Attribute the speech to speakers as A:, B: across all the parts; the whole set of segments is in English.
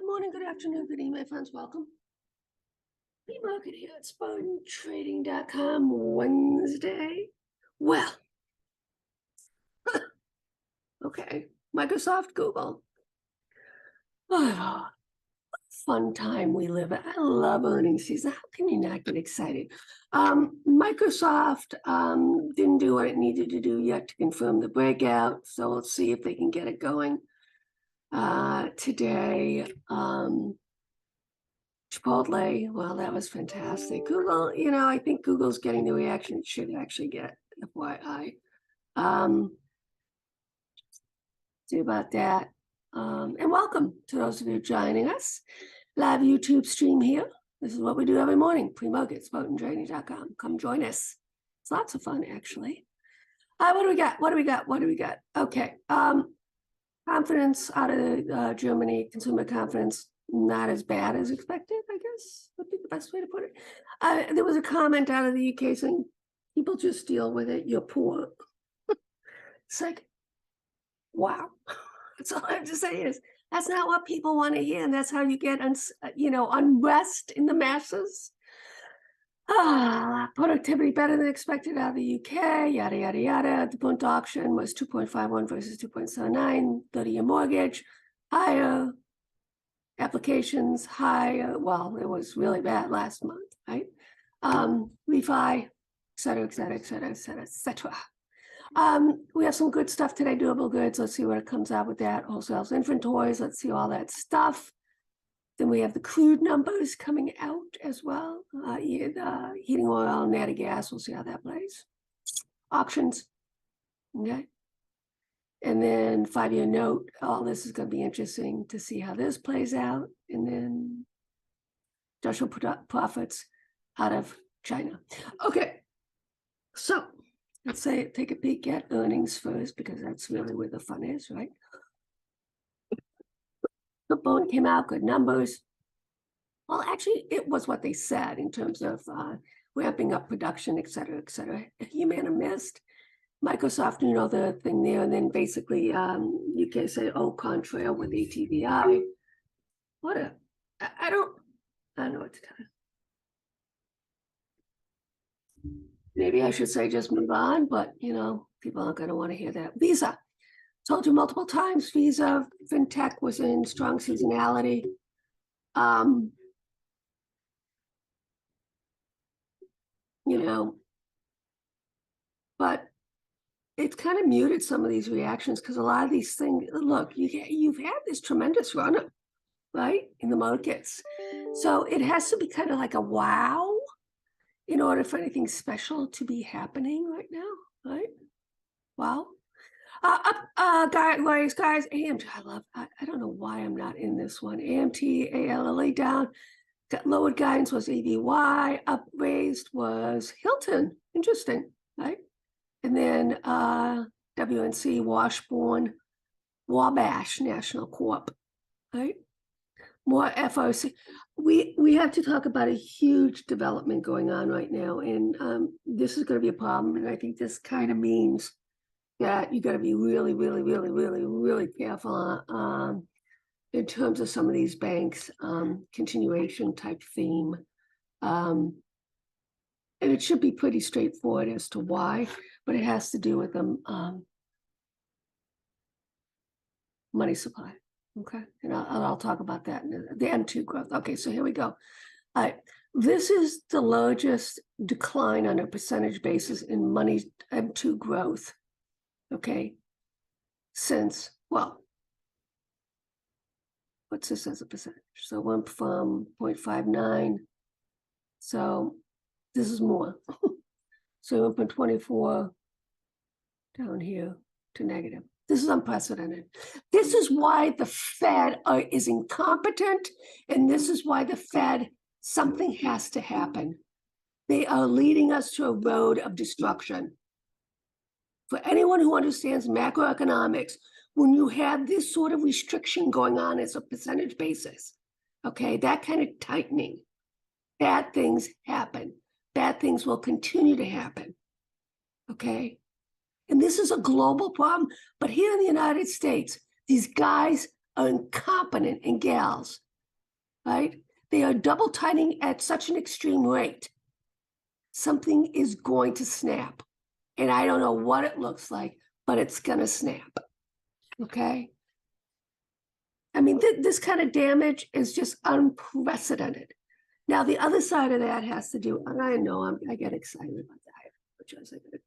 A: morning, good afternoon, good evening, my friends. Welcome. Pre-market here at SpartanTrading.com Wednesday. Well, okay. Microsoft, Google. Oh, fun time we live in. I love earnings season. How can you not get excited? Microsoft didn't do what it needed to do yet to confirm the breakout. So let's see if they can get it going today. Chipotle, well, that was fantastic. Google, I think Google's getting the reaction it should actually get, FYI. See about that. And welcome to those of you joining us. Live YouTube stream here. This is what we do every morning. Pre-market, SpartanTrading.com. Come join us. It's lots of fun, actually. What do we got? Okay. Confidence out of Germany, consumer confidence, not as bad as expected, I guess would be the best way to put it. There was a comment out of the UK saying, people just deal with it, you're poor. It's like, wow. That's all I have to say is, that's not what people want to hear, and that's how you get, unrest in the masses. Productivity better than expected out of the UK, yada, yada, yada. The bond auction was 2.51 versus 2.79, 30-year mortgage, higher. Applications higher. Well, it was really bad last month, right? Refi, et cetera, et cetera, et cetera, et cetera, et cetera. We have some good stuff today, durable goods. Let's see what it comes out with that. Wholesale inventories, let's see all that stuff. Then we have the crude numbers coming out as well. Heating oil, natural gas, we'll see how that plays. Auctions, okay? And then 5-year note, all this is going to be interesting to see how this plays out. And then industrial profits out of China. Okay, so let's take a peek at earnings first, because that's really where the fun is, right? The bone came out, good numbers. Well, actually, it was what they said in terms of ramping up production, et cetera, et cetera. Humana missed. Microsoft, the thing there, and then basically UK say, oh, contrary with ATVI. I don't know what to tell you. Maybe I should say just move on, but people aren't going to want to hear that. Visa, told you multiple times, Visa, FinTech was in strong seasonality. But it's kind of muted some of these reactions, because a lot of these things, look, you've had this tremendous run up, right, in the markets. So it has to be kind of like a wow in order for anything special to be happening right now, right? Wow. Guys, AMT, I don't know why I'm not in this one. AMT, ALLA down. Got lowered guidance was AVY, upraised was Hilton. Interesting, right? And then WNC, Washburn, Wabash National Corp, right? More FOC. We have to talk about a huge development going on right now, and this is going to be a problem. And I think this kind of means that you got to be really, really, really, really, really careful in terms of some of these banks, continuation type theme. And it should be pretty straightforward as to why, but it has to do with them money supply. Okay, and I'll talk about that in the M2 growth. Okay, so here we go. All right, this is the largest decline on a percentage basis in money M2 growth. Okay, since, well, what's this as a percentage? So went from 0.59. So this is more. So went from 24 down here to negative. This is unprecedented. This is why the Fed is incompetent, and this is why the Fed, something has to happen. They are leading us to a road of destruction. For anyone who understands macroeconomics, when you have this sort of restriction going on as a percentage basis, okay, that kind of tightening, bad things happen. Bad things will continue to happen, okay? And this is a global problem, but here in the United States, these guys are incompetent, and gals right? They are double tightening at such an extreme rate. Something is going to snap. And I don't know what it looks like, but it's going to snap. Okay? I mean, this kind of damage is just unprecedented. Now, the other side of that has to do, and I know I get excited about that, which I got to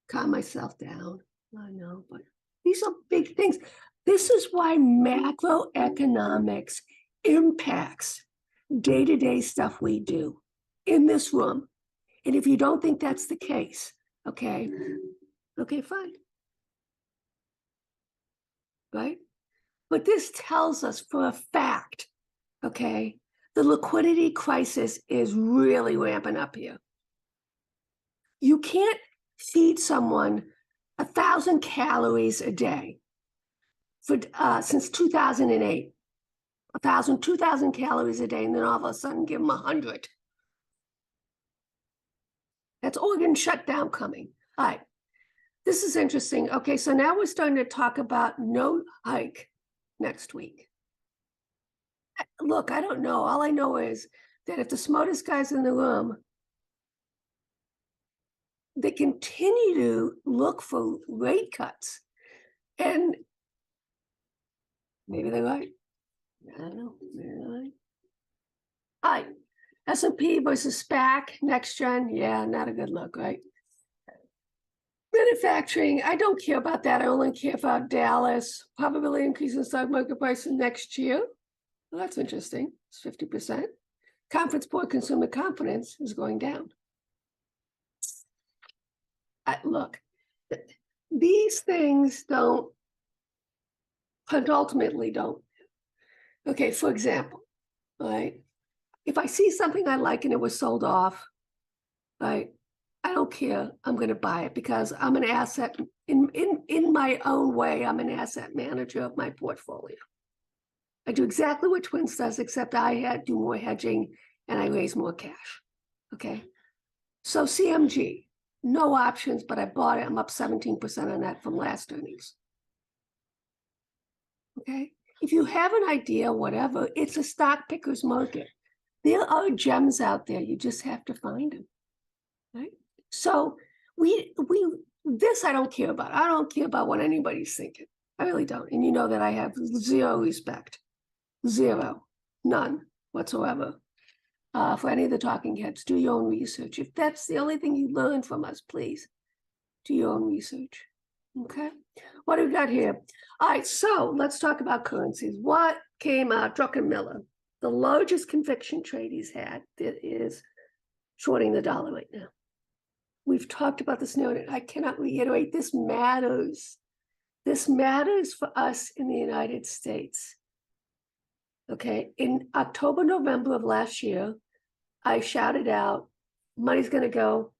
A: calm myself down. I know, but these are big things. This is why macroeconomics impacts day-to-day stuff we do in this room. And if you don't think that's the case, okay, fine. Right? But this tells us for a fact, okay, the liquidity crisis is really ramping up here. You can't feed someone 1,000 calories a day for since 2008. 2,000 calories a day, and then all of a sudden give them 100. That's organ shutdown coming. All right. This is interesting. Okay, so now we're starting to talk about no hike next week. Look, I don't know. All I know is that if the smartest guys in the room, they continue to look for rate cuts, and maybe they're right. I don't know. Maybe they're right. All right. S&P versus SPAC, next gen. Yeah, not a good look, right? Manufacturing, I don't care about that. I only care about Dallas. Probability increase in stock market prices next year. Well, that's interesting. It's 50%. Conference board consumer confidence is going down. Look, these things don't, but ultimately don't. Okay, for example, right? If I see something I like and it was sold off, right? I don't care. I'm going to buy it because I'm an asset in my own way. I'm an asset manager of my portfolio. I do exactly what Twins does, except I do more hedging and I raise more cash. Okay. So CMG, no options, but I bought it. I'm up 17% on that from last earnings. Okay. If you have an idea, whatever, it's a stock picker's market. There are gems out there. You just have to find them. Right. So this I don't care about. I don't care about what anybody's thinking. I really don't. And you know that I have zero respect. Zero. None whatsoever. For any of the talking heads, do your own research. If that's the only thing you learn from us, please do your own research. Okay. What do we got here? All right. So let's talk about currencies. What came out? Druckenmiller, the largest conviction trade he's had, that is shorting the dollar right now. We've talked about this now. I cannot reiterate, this matters. This matters for us in the United States. Okay, in October, November of last year, I shouted out, money's going to go,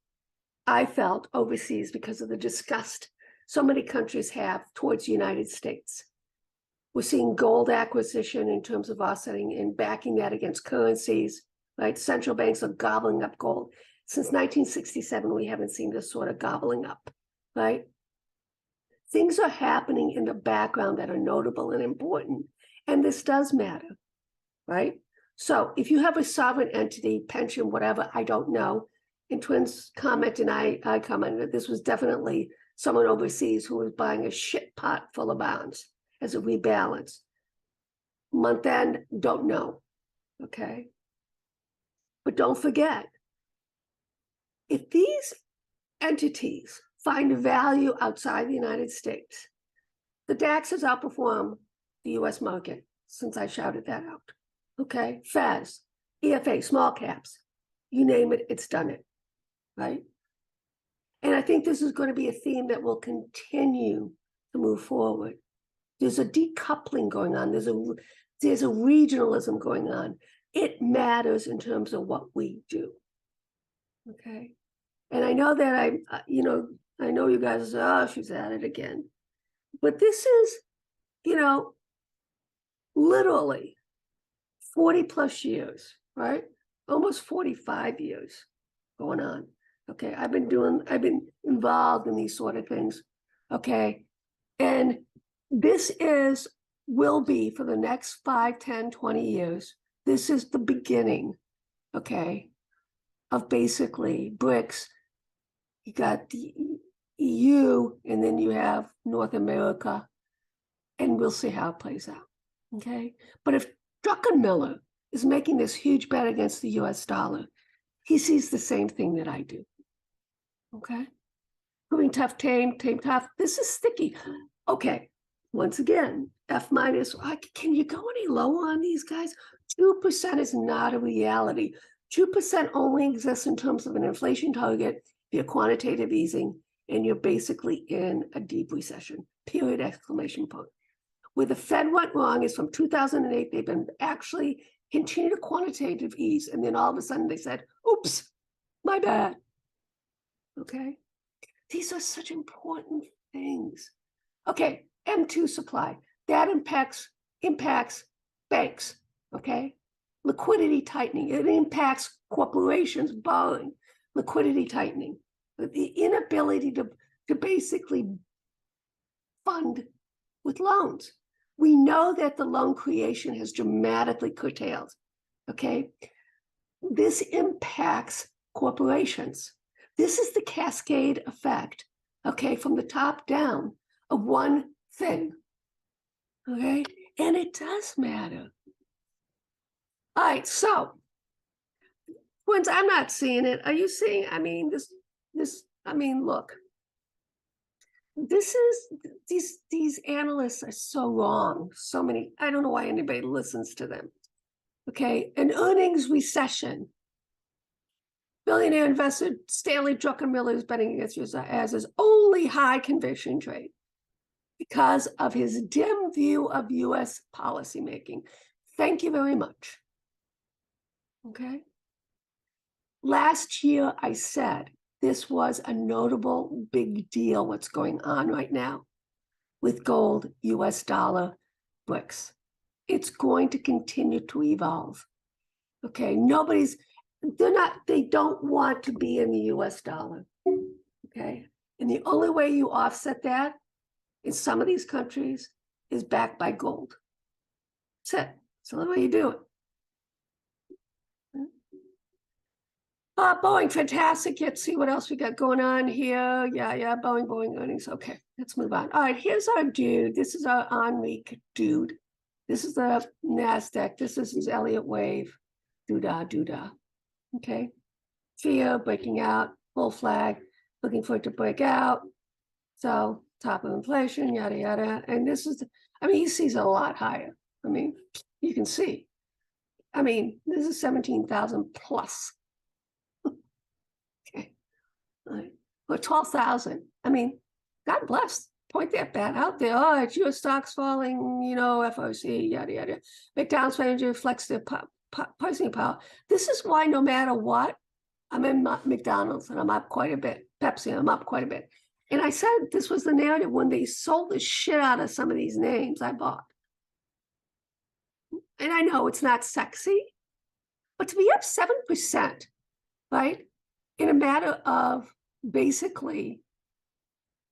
A: I felt, overseas because of the disgust so many countries have towards the United States. We're seeing gold acquisition in terms of offsetting and backing that against currencies, right? Central banks are gobbling up gold. Since 1967, we haven't seen this sort of gobbling up, right? Things are happening in the background that are notable and important, and this does matter, right? So if you have a sovereign entity, pension, whatever, I don't know, and Twins commented, and I commented, this was definitely someone overseas who was buying a shit pot full of bonds as a rebalance. Month end, don't know, okay? But don't forget, if these entities find value outside the United States, the DAX has outperformed the US market since I shouted that out. Okay, FAS, EFA, small caps, you name it, it's done it, right? And I think this is going to be a theme that will continue to move forward. There's a decoupling going on. There's a regionalism going on. It matters in terms of what we do. Okay. And I know that I know you guys, oh, she's at it again. But this is, literally 40 plus years, right? Almost 45 years going on. Okay. I've been involved in these sort of things. Okay. And this will be for the next 5, 10, 20 years, This is the beginning, okay, of basically BRICS. You got the EU, and then you have North America, and we'll see how it plays out, okay? But if Druckenmiller is making this huge bet against the US dollar, he sees the same thing that I do, okay? Moving tough, tame tough. This is sticky. Okay, once again, F minus. Can you go any lower on these guys? 2% is not a reality. 2% only exists in terms of an inflation target, your quantitative easing, and you're basically in a deep recession, period, exclamation point. Where the Fed went wrong is from 2008, they've been actually continued a quantitative ease, and then all of a sudden they said, oops, my bad, okay? These are such important things. Okay, M2 supply, that impacts banks, okay? Liquidity tightening, it impacts corporations borrowing, liquidity tightening, the inability to basically fund with loans. We know that the loan creation has dramatically curtailed, okay? This impacts corporations. This is the cascade effect, okay, from the top down of one thing, okay? And it does matter. All right, so, twins, I'm not seeing it. Are you seeing? I mean, look, this is, these analysts are so wrong. So many, I don't know why anybody listens to them. Okay, an earnings recession. Billionaire investor Stanley Druckenmiller is betting against us as his only high conviction trade because of his dim view of US policymaking. Thank you very much. Okay. Last year, I said this was a notable big deal, what's going on right now with gold, US dollar, BRICS. It's going to continue to evolve. Okay, they don't want to be in the US dollar. Okay, and the only way you offset that in some of these countries is backed by gold. That's it. That's the only way you do it. Boeing, fantastic. Let's see what else we got going on here. Yeah, Boeing earnings. Okay, let's move on. All right, here's our dude. This is our on-week dude. This is the NASDAQ. This is his Elliott wave. Doodah. Okay. Fear, breaking out, bull flag, looking for it to break out. So top of inflation, yada, yada. And this is, he sees a lot higher. You can see. This is 17,000 plus. Okay. All right. Or 12,000. God bless. Point that bat out there. Oh, it's your stocks falling, FOC, yada, yada. McDonald's manager reflects their pricing power. This is why no matter what, I'm in McDonald's and I'm up quite a bit. Pepsi, I'm up quite a bit. And I said this was the narrative when they sold the shit out of some of these names I bought. And I know it's not sexy, but to be up 7%, right, in a matter of basically,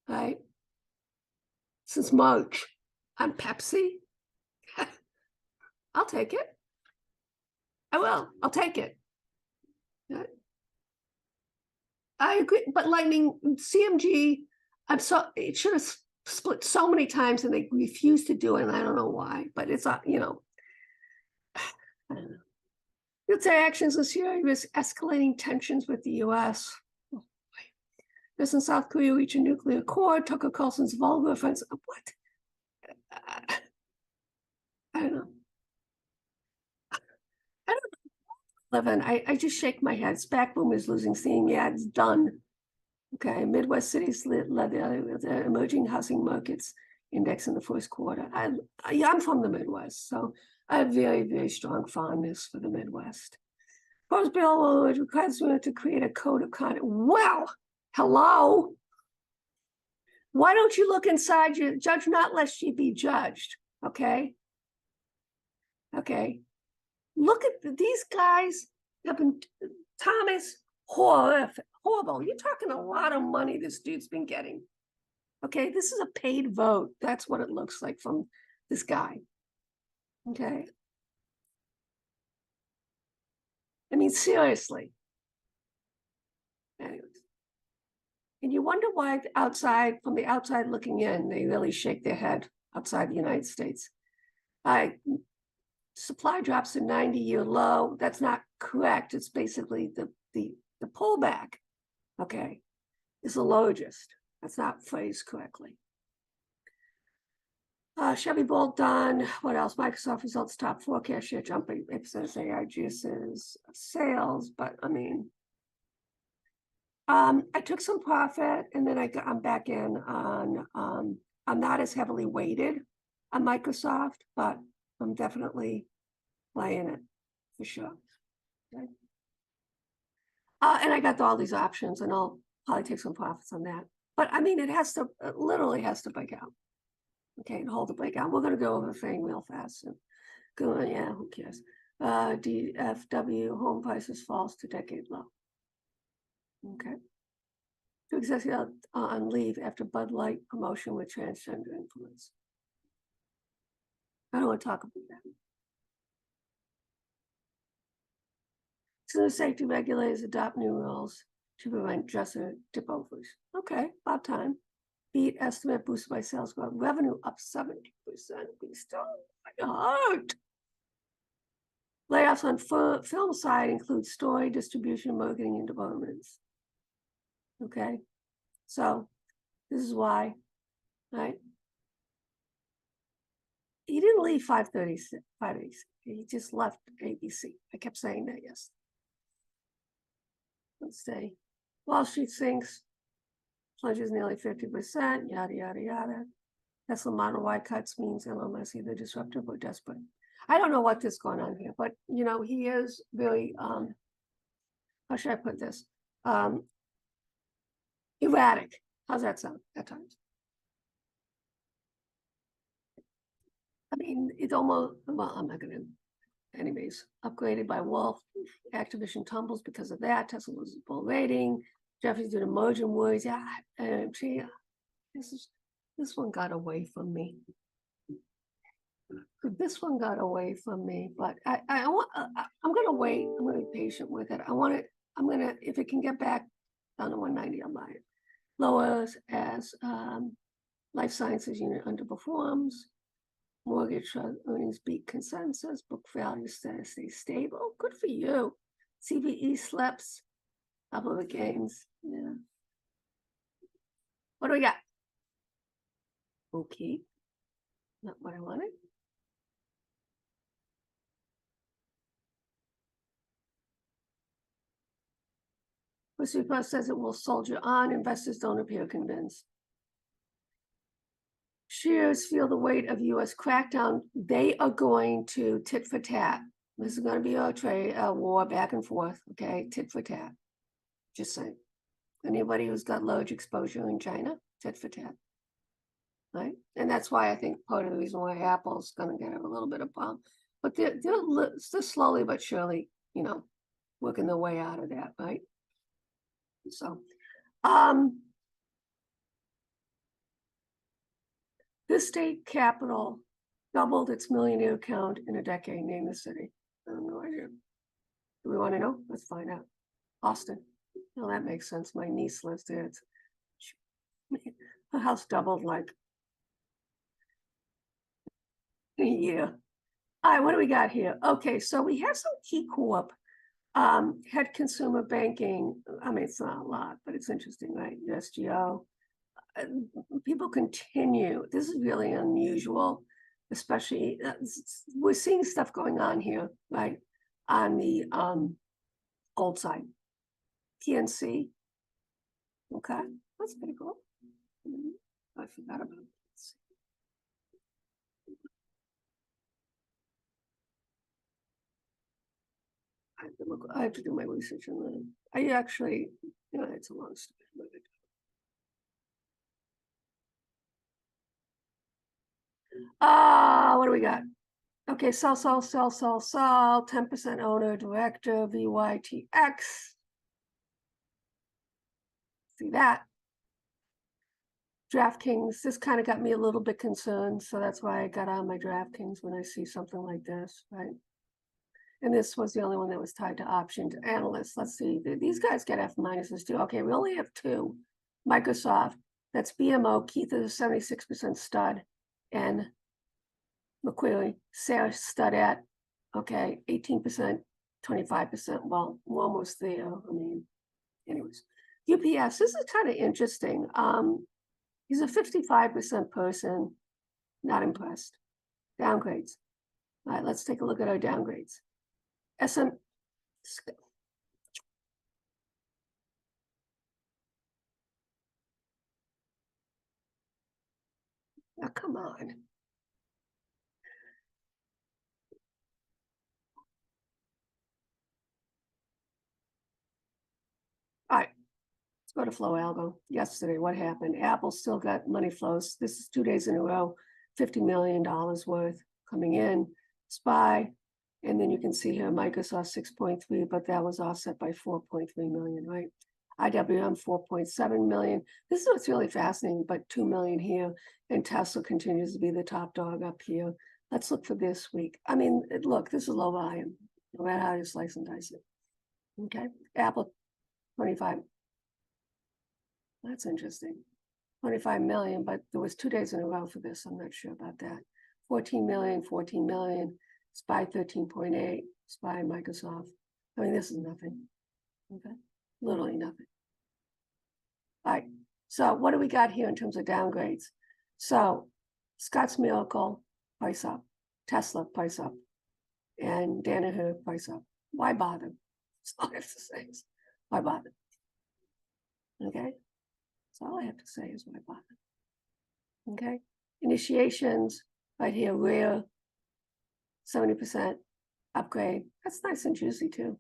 A: right, since March on Pepsi, I'll take it. I will. I'll take it. I agree, but CMG, it should have split so many times and they refused to do it, and I don't know why, but it's, I don't know. Let's say actions this year was escalating tensions with the US. This in South Korea reach a nuclear accord, Tucker Carlson's vulgar offense. What? I don't know. I just shake my head. SPAC boom is losing steam. Yeah, it's done. Okay, Midwest cities led the emerging housing markets index in the first quarter. I'm from the Midwest, so I have very, very strong fondness for the Midwest. Proposed bill requires to create a code of conduct. Well, hello. Why don't you look inside your judge, not lest ye be judged? Okay. Look at these guys have been, Thomas, horrible. You're talking a lot of money this dude's been getting. Okay, this is a paid vote. That's what it looks like from this guy. Okay. mean, seriously. Anyways. And you wonder why from the outside looking in, they really shake their head outside the United States. Supply drops to 90-year low. That's not correct. It's basically the pullback, okay, is the logist. That's not phrased correctly. Chevy Bolt done. What else? Microsoft results top forecast share jumping 8%. AIG's sales, but I mean, I took some profit and then I'm back in on. I'm not as heavily weighted on Microsoft, but I'm definitely playing it for sure. Okay. And I got all these options, and I'll probably take some profits on that. But I mean, it literally has to break out. Okay, and hold the breakout. We're going to go over the thing real fast and go, yeah, who cares? DFW home prices falls to decade low. Okay. Two executives on leave after Bud Light promotion with transgender influence. I don't want to talk about that. So safety regulators adopt new rules to prevent dresser tip-overs. Okay, about time. Beat estimate boosted by sales growth. Revenue up 70%. We still my heart. Layoffs on film side include story, distribution, marketing, and developments. Okay, so this is why, right? He didn't leave 536. He just left ABC. I kept saying that, yes. Let's see. Wall Street sinks, plunges nearly 50%, yada, yada, yada. Tesla Model Y cuts means Elon Musk either disruptive or desperate. I don't know what is going on here, but you know, he is very, how should I put this? Erratic. How's that sound at times? I mean, it's almost, well, I'm not going to, anyways, upgraded by Wolf. Activision tumbles because of that. Tesla loses bull rating. Jeffrey's doing emerging words. Yeah, gee, this one got away from me. This one got away from me, but I'm going to wait. I'm going to be patient with it. I'm going to, if it can get back down to 190, I'll buy it. Lowers as life sciences unit underperforms. Mortgage earnings beat consensus. Book value stays stable. Good for you. CVE slips. Couple of the gains. Yeah. What do we got? Okay. Not what I wanted. Pursuit Plus says it will soldier on. Investors don't appear convinced. Shares feel the weight of U.S. crackdown. They are going to tit for tat. This is going to be a trade war back and forth. Okay, tit for tat. Just saying. Anybody who's got large exposure in China, tit for tat. Right, and that's why I think part of the reason why Apple's going to get a little bit of bump, but they're slowly but surely, you know, working their way out of that, right? So, this state capital doubled its millionaire count in a decade. Name the city. I have no idea. Do we want to know? Let's find out. Austin. Well, that makes sense. My niece lives there. It's, her house doubled like a year. All right, what do we got here? Okay, so we have some Key Corp, head consumer banking. I mean, it's not a lot, but it's interesting, right? USGO. People continue. This is really unusual, especially we're seeing stuff going on here, right? On the gold side. PNC. Okay, that's pretty cool. I forgot about it. I have to do my research on that. I actually, you know, it's a long story. What do we got? Okay, sell, 10% owner, director, VYTX. See that? DraftKings, this kind of got me a little bit concerned, so that's why I got on my DraftKings when I see something like this, right? And this was the only one that was tied to option analysts. Let's see, these guys get F minuses too. Okay, we only have two. Microsoft, that's BMO, Keith is a 76% stud, and McQuarrie, Sarah stud at, okay, 18%, 25%. Well, we're almost there. I mean, anyways, UPS, this is kind of interesting. He's a 55% person, not impressed. Downgrades. All right, let's take a look at our downgrades. SM. Oh, come on. All right, let's go to flow algo. Yesterday, what happened? Apple still got money flows. This is 2 days in a row, $50 million worth coming in. SPY, and then you can see here Microsoft 6.3, but that was offset by 4.3 million, right? IWM 4.7 million. This is what's really fascinating, but 2 million here, and Tesla continues to be the top dog up here. Let's look for this week. I mean, look, this is low volume, no matter how you slice and dice it. Okay, Apple 25. That's interesting. 25 million, but there was 2 days in a row for this. I'm not sure about that. 14 million, 14 million, SPY 13.8, SPY Microsoft. I mean, this is nothing. Okay, literally nothing. All right, so what do we got here in terms of downgrades? So Scott's Miracle, price up. Tesla, price up. And Danaher, price up. Why bother? That's all I have to say is, why bother? Okay, that's all I have to say is why bother. Okay, initiations, right here, rare, 70% upgrade. That's nice and juicy too.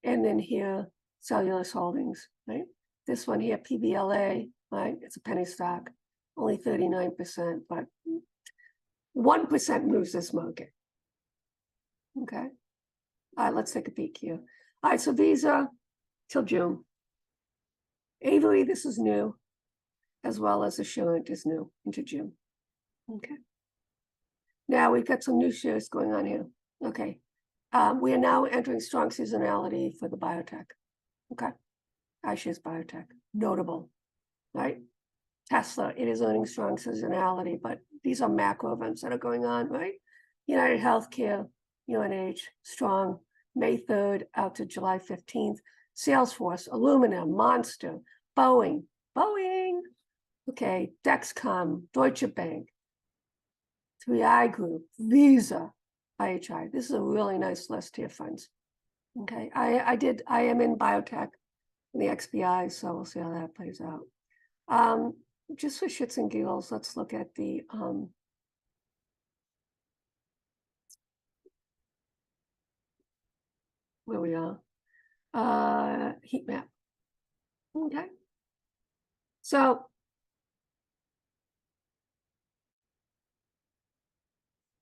A: And then here, Cellulose Holdings, right? This one here, PBLA, right? It's a penny stock, only 39%, but 1% moves this market. Okay. All right, let's take a peek here. All right, so Visa till June. Avery, this is new, as well as Assurant is new into June. Okay. Now we've got some new shares going on here. Okay. We are now entering strong seasonality for the biotech. Okay. iShares Biotech, notable, right? Tesla, it is earning strong seasonality, but these are macro events that are going on, right? United Healthcare, UNH, strong, May 3rd out to July 15th. Salesforce, Illumina, Monster, Boeing, okay, Dexcom, Deutsche Bank, 3i Group, Visa, IHI. This is a really nice list here, friends. Okay, I am in biotech in the XBI, so we'll see how that plays out. Just for shits and giggles, let's look at the where we are. Heat map. Okay. So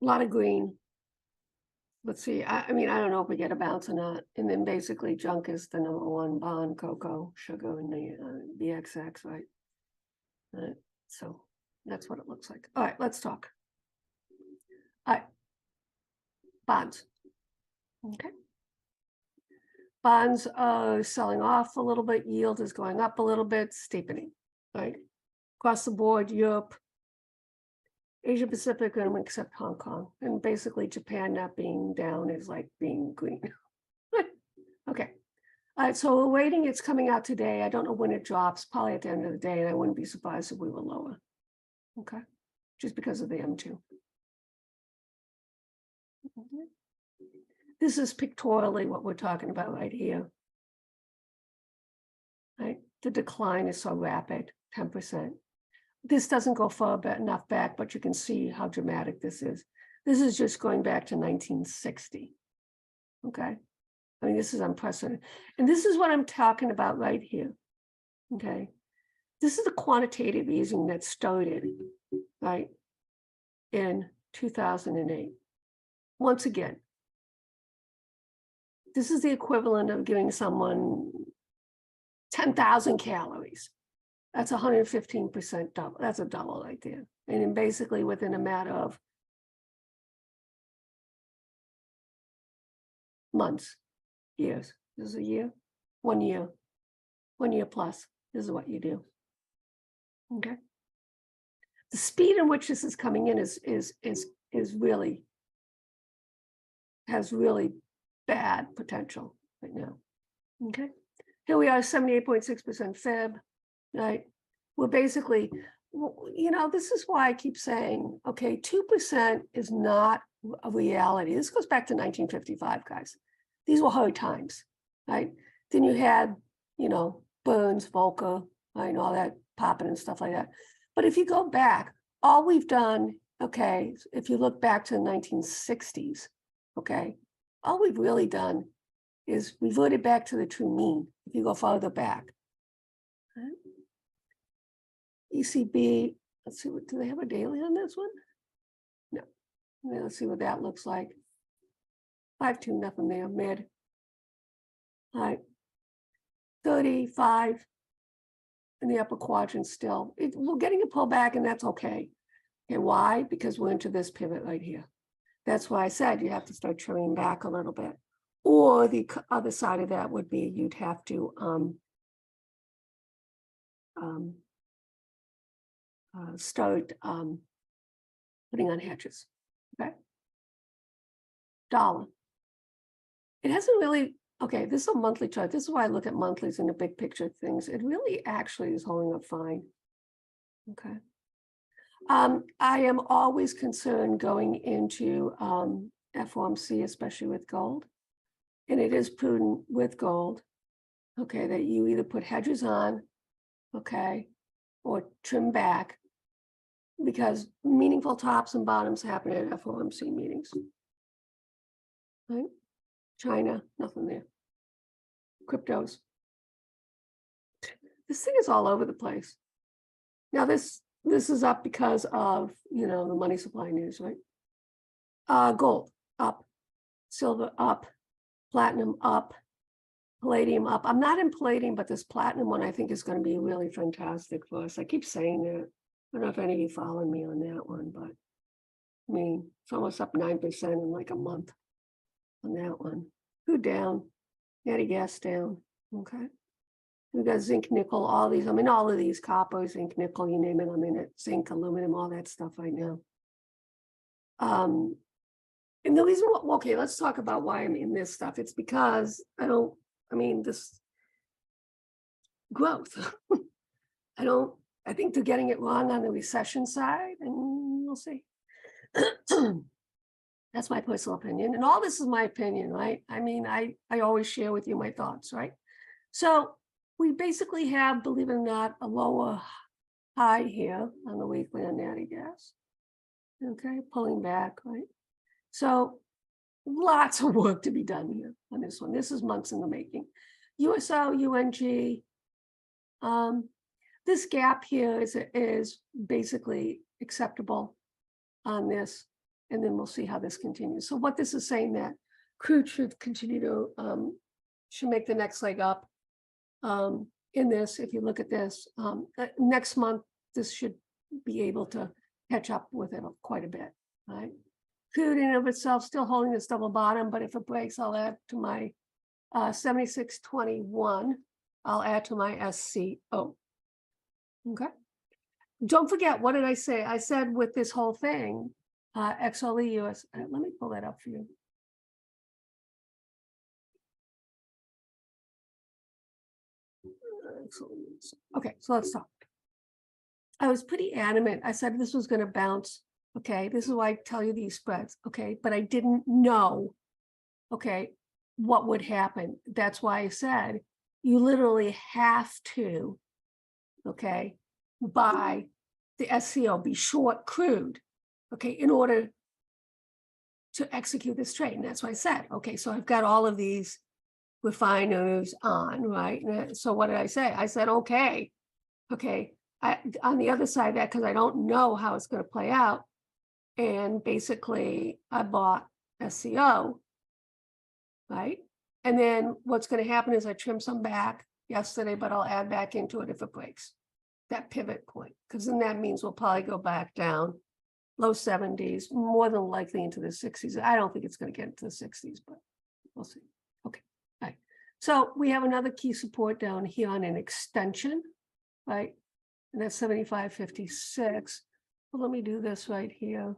A: a lot of green. Let's see. I mean, I don't know if we get a bounce or not. And then basically junk is the #1 bond, cocoa, sugar, and the BXX, right? So that's what it looks like. All right, let's talk. All right. Bonds. Okay. Bonds are selling off a little bit. Yield is going up a little bit, steepening, right? Across the board, Europe, Asia Pacific, and except Hong Kong. And basically Japan not being down is like being green. Okay. All right, so we're waiting. It's coming out today. I don't know when it drops, probably at the end of the day, and I wouldn't be surprised if we were lower. Okay. Just because of the M2. This is pictorially what we're talking about right here. Right? The decline is so rapid, 10%. This doesn't go far enough back, but you can see how dramatic this is. This is just going back to 1960. Okay. I mean, this is unprecedented. And this is what I'm talking about right here. Okay. This is the quantitative easing that started, right, in 2008. Once again, this is the equivalent of giving someone 10,000 calories. That's 115% double. That's a double right there. And then basically within a matter of months, years. This is a year, 1 year, 1 year plus. This is what you do. Okay. The speed in which this is coming in is really, has really bad potential right now. Okay. Here we are, 78.6% Fib, right? We're basically, you know, this is why I keep saying, okay, 2% is not a reality. This goes back to 1955, guys. These were hard times, right? Then you had, you know, Burns, Volcker, right, and all that popping and stuff like that. But if you go back, all we've done, okay, if you look back to the 1960s, okay, all we've really done is reverted back to the true mean. If you go farther back, right? ECB, let's see, what do they have a daily on this one? No. Let's see what that looks like. 5.2, nothing there, mid. All right, 35 in the upper quadrant still. We're getting a pullback, and that's okay. And why? Because we're into this pivot right here. That's why I said you have to start trimming back a little bit. Or the other side of that would be you'd have to start putting on hedges. Okay. Dollar. It hasn't really, okay, this is a monthly chart. This is why I look at monthlies in the big picture things. It really actually is holding up fine. Okay. I am always concerned going into FOMC, especially with gold. And it is prudent with gold, okay, that you either put hedges on, okay, or trim back, because meaningful tops and bottoms happen at FOMC meetings. Right? China, nothing there. Cryptos. This thing is all over the place. Now this is up because of, you know, the money supply news, right? Gold up, silver up, platinum up, palladium up. I'm not in palladium, but this platinum one I think is going to be really fantastic for us. I keep saying that. I don't know if any of you follow me on that one, but I mean, it's almost up 9% in like a month on that one. Crude down, natty gas down. Okay. We got zinc, nickel, all these. I mean, all of these, copper, zinc, nickel, you name it. I'm in it. Zinc, aluminum, all that stuff right now. And the reason, okay, let's talk about why I'm in this stuff. It's because this growth. I think they're getting it wrong on the recession side, and we'll see. That's my personal opinion. And all this is my opinion, right? I mean, I always share with you my thoughts, right? So we basically have, believe it or not, a lower high here on the weekly on natty gas. Okay, pulling back, right? So lots of work to be done here on this one. This is months in the making. USO, UNG, this gap here is basically acceptable on this, and then we'll see how this continues. So what this is saying that crude should continue to, should make the next leg up in this. If you look at this, next month, this should be able to catch up with it quite a bit, right? Crude in and of itself still holding this double bottom, but if it breaks, I'll add to my 76.21. I'll add to my SCO. Okay. Don't forget, what did I say? I said with this whole thing, XLE US. Let me pull that up for you. Okay, so let's talk. I was pretty adamant. I said this was going to bounce. Okay, this is why I tell you these spreads. Okay, but I didn't know, okay, what would happen. That's why I said you literally have to, okay, buy the SCO, be short crude, okay, in order to execute this trade. And that's why I said, okay, so I've got all of these refiners on, right? So what did I say? I said, okay, on the other side of that, because I don't know how it's going to play out. And basically I bought SCO, right? And then what's going to happen is I trim some back yesterday, but I'll add back into it if it breaks that pivot point, because then that means we'll probably go back down low 70s, more than likely into the 60s. I don't think it's going to get into the 60s, but we'll see. Okay, all right. So we have another key support down here on an extension, right? And that's 75.56. Well, let me do this right here.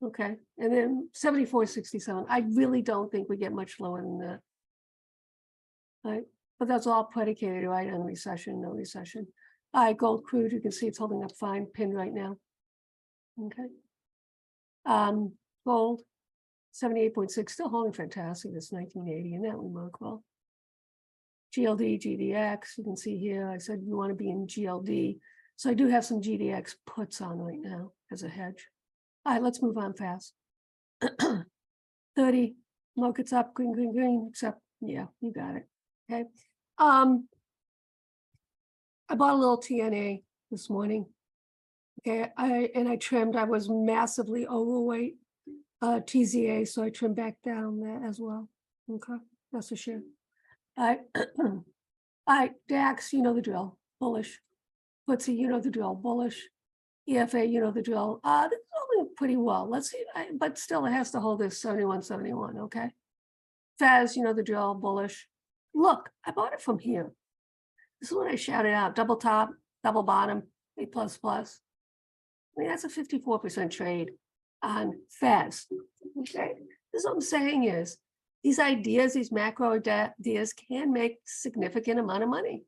A: Okay, and then 74.67. I really don't think we get much lower than that. Right, but that's all predicated, right, on recession, no recession. All right, gold crude, you can see it's holding up fine, pinned right now. Okay. Gold, 78.6, still holding fantastic. That's 1980, and that would work well. GLD, GDX, you can see here, I said you want to be in GLD. So I do have some GDX puts on right now as a hedge. All right, let's move on fast. 30, market's up, green, green, green, except, yeah, you got it. Okay. I bought a little TNA this morning. Okay, I trimmed. I was massively overweight TZA, so I trimmed back down that as well. Okay, that's a share. All right, DAX, you know the drill, bullish. FTSE, you know the drill, bullish. EFA, you know the drill. This is holding pretty well. Let's see, but still it has to hold this 71.71. Okay, FAS, you know the drill, bullish. Look, I bought it from here. This is what I shouted out: double top, double bottom, A++. I mean, that's a 54% trade on FAS. Okay, this is what I'm saying is these ideas, these macro ideas can make significant amount of money.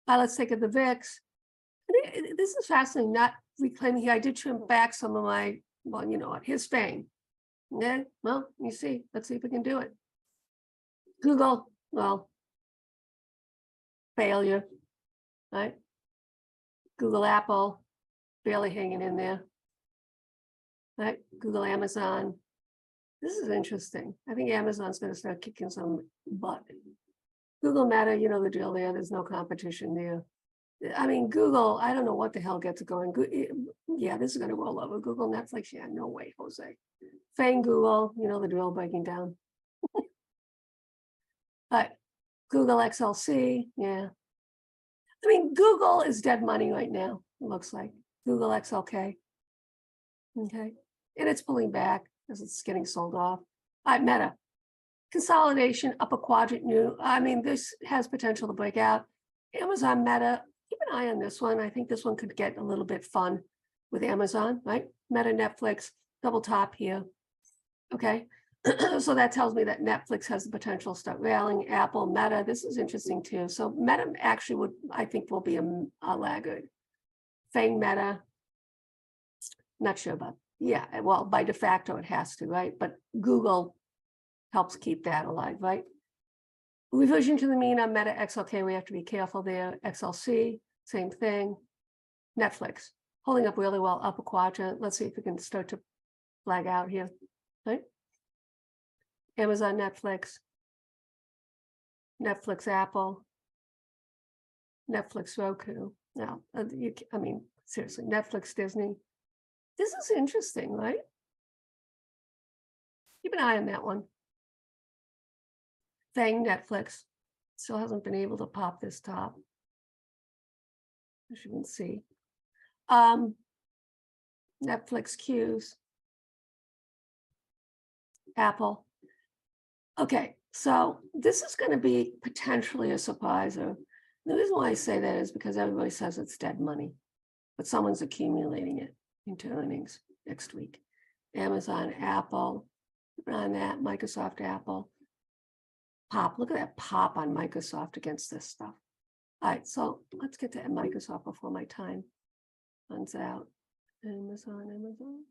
A: Let's take it the VIX. This is fascinating, not reclaiming here. I did trim back some of my, well, you know what, his fame. Okay, well, you see, let's see if we can do it. Google, well, failure, right? Google, Apple, barely hanging in there. Right? Google, Amazon. This is interesting. I think Amazon's going to start kicking some butt. Google, Meta, you know the drill there. There's no competition there. I mean, Google, I don't know what the hell gets it going. Yeah, this is going to roll over. Google, Netflix, yeah, no way, Jose. Fang, Google, you know the drill, breaking down. But Google, XLC, yeah. I mean, Google is dead money right now, it looks like. Google, XLK. Okay. And it's pulling back as it's getting sold off. Meta. Consolidation, upper quadrant new. I mean, this has potential to break out. Amazon, Meta. Keep an eye on this one. I think this one could get a little bit fun with Amazon, right? Meta, Netflix, double top here. Okay. So that tells me that Netflix has the potential to start rallying. Apple, Meta. This is interesting too. So Meta actually would, I think, will be a laggard. Fang, Meta. Not sure about, yeah, well, by de facto it has to, right? But Google helps keep that alive, right? Revision to the mean on Meta, XLK, we have to be careful there. XLC, same thing. Netflix, holding up really well, upper quadrant. Let's see if we can start to flag out here, right? Amazon, Netflix, Netflix, Apple, Netflix, Roku. Now, I mean, seriously, Netflix, Disney. This is interesting, right? Keep an eye on that one. Fang, Netflix, still hasn't been able to pop this top, as you can see. Netflix, Q's, Apple. Okay, so this is going to be potentially a surpriser. The reason why I say that is because everybody says it's dead money, but someone's accumulating it into earnings next week. Amazon, Apple, on that, Microsoft, Apple. Pop, look at that pop on Microsoft against this stuff. All right, so let's get to Microsoft before my time runs out. Amazon.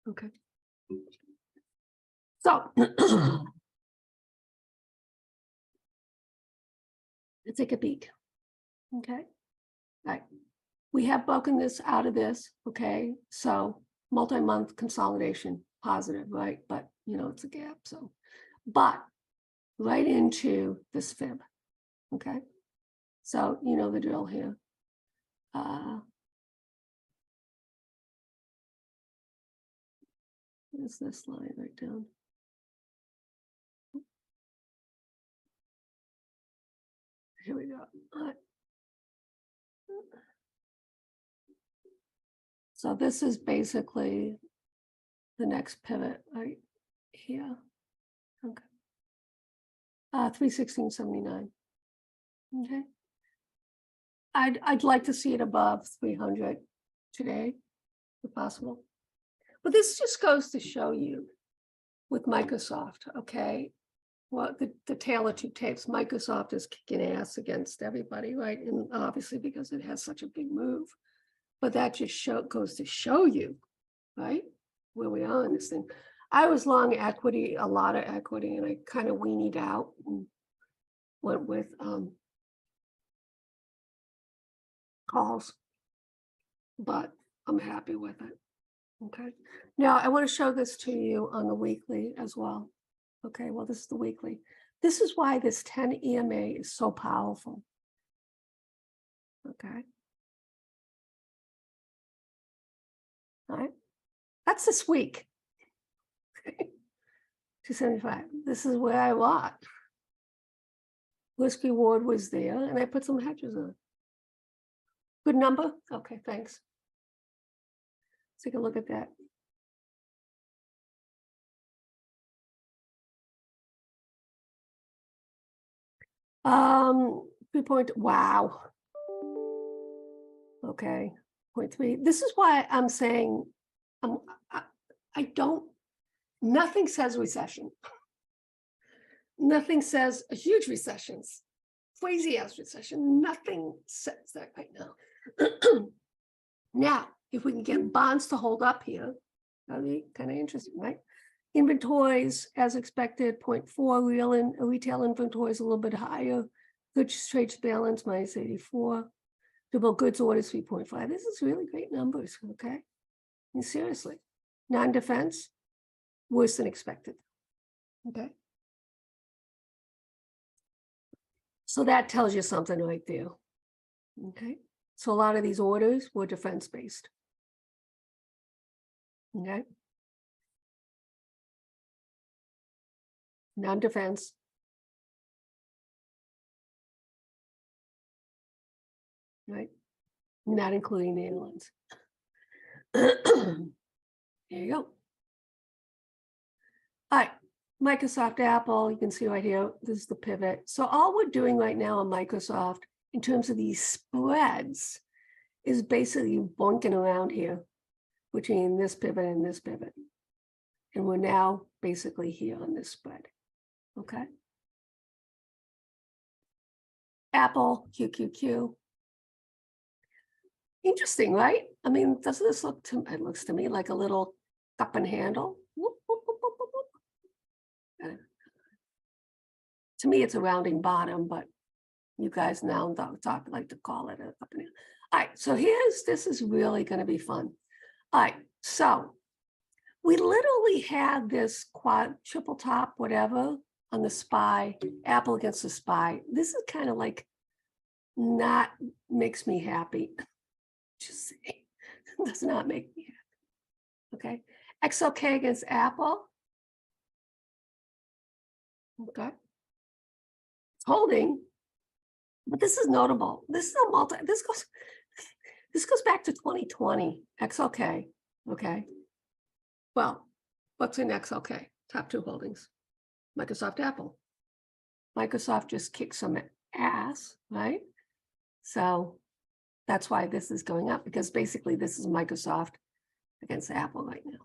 A: Okay. So let's take a peek. Okay. All right. We have broken this out of this. Okay. So multi-month consolidation, positive, right? But you know, it's a gap. So, but right into this fib. Okay. So you know the drill here. What is this line right down? So this is basically the next pivot right here. Okay. 316.79. Okay. I'd like to see it above 300 today, if possible. But this just goes to show you with Microsoft, okay, well, the tale of two tapes. Microsoft is kicking ass against everybody, right? And obviously because it has such a big move. But that just goes to show you, right, where we are in this thing. I was long equity, a lot of equity, and I kind of weaned out and went with calls, but I'm happy with it. Okay. Now I want to show this to you on the weekly as well. Okay. Well, this is the weekly. This is why this 10 EMA is so powerful. Okay. All right. That's this week. 275. This is where I bought. Risk reward was there, and I put some hedges on. Good number? Okay, thanks. Let's take a look at that. Wow. Okay, 0.3. This is why I'm saying I don't, nothing says recession. Nothing says a huge recessions, crazy ass recession. Nothing says that right now. Now, if we can get bonds to hold up here, that'd be kind of interesting, right? Inventories, as expected, 0.4. Retail inventory is a little bit higher. Goods trade balance minus 84. Double goods orders 3.5. This is really great numbers, okay? And seriously, non-defense, worse than expected, okay? So that tells you something right there, okay? So a lot of these orders were defense-based, okay? Non-defense. Right? Not including the airlines. There you go. All right, Microsoft, Apple, you can see right here, this is the pivot. So all we're doing right now on Microsoft in terms of these spreads is basically bonking around here between this pivot and this pivot. And we're now basically here on this spread, okay? Apple, QQQ. Interesting, right? I mean, doesn't this look to, it looks to me like a little cup and handle. Whoop, whoop, whoop, whoop, whoop, whoop. To me, it's a rounding bottom, but you guys now like to call it a cup and handle. All right, so this is really going to be fun. All right, so we literally had this triple top, whatever, on the SPY, Apple against the SPY. This is kind of like not makes me happy. Just saying, does not make me happy. Okay, XLK against Apple. Okay, it's holding, but this is notable. This is a multi. This goes back to 2020. XLK. Okay. Well, what's in XLK? Top two holdings. Microsoft, Apple. Microsoft just kicked some ass, right? So that's why this is going up, because basically this is Microsoft against Apple right now.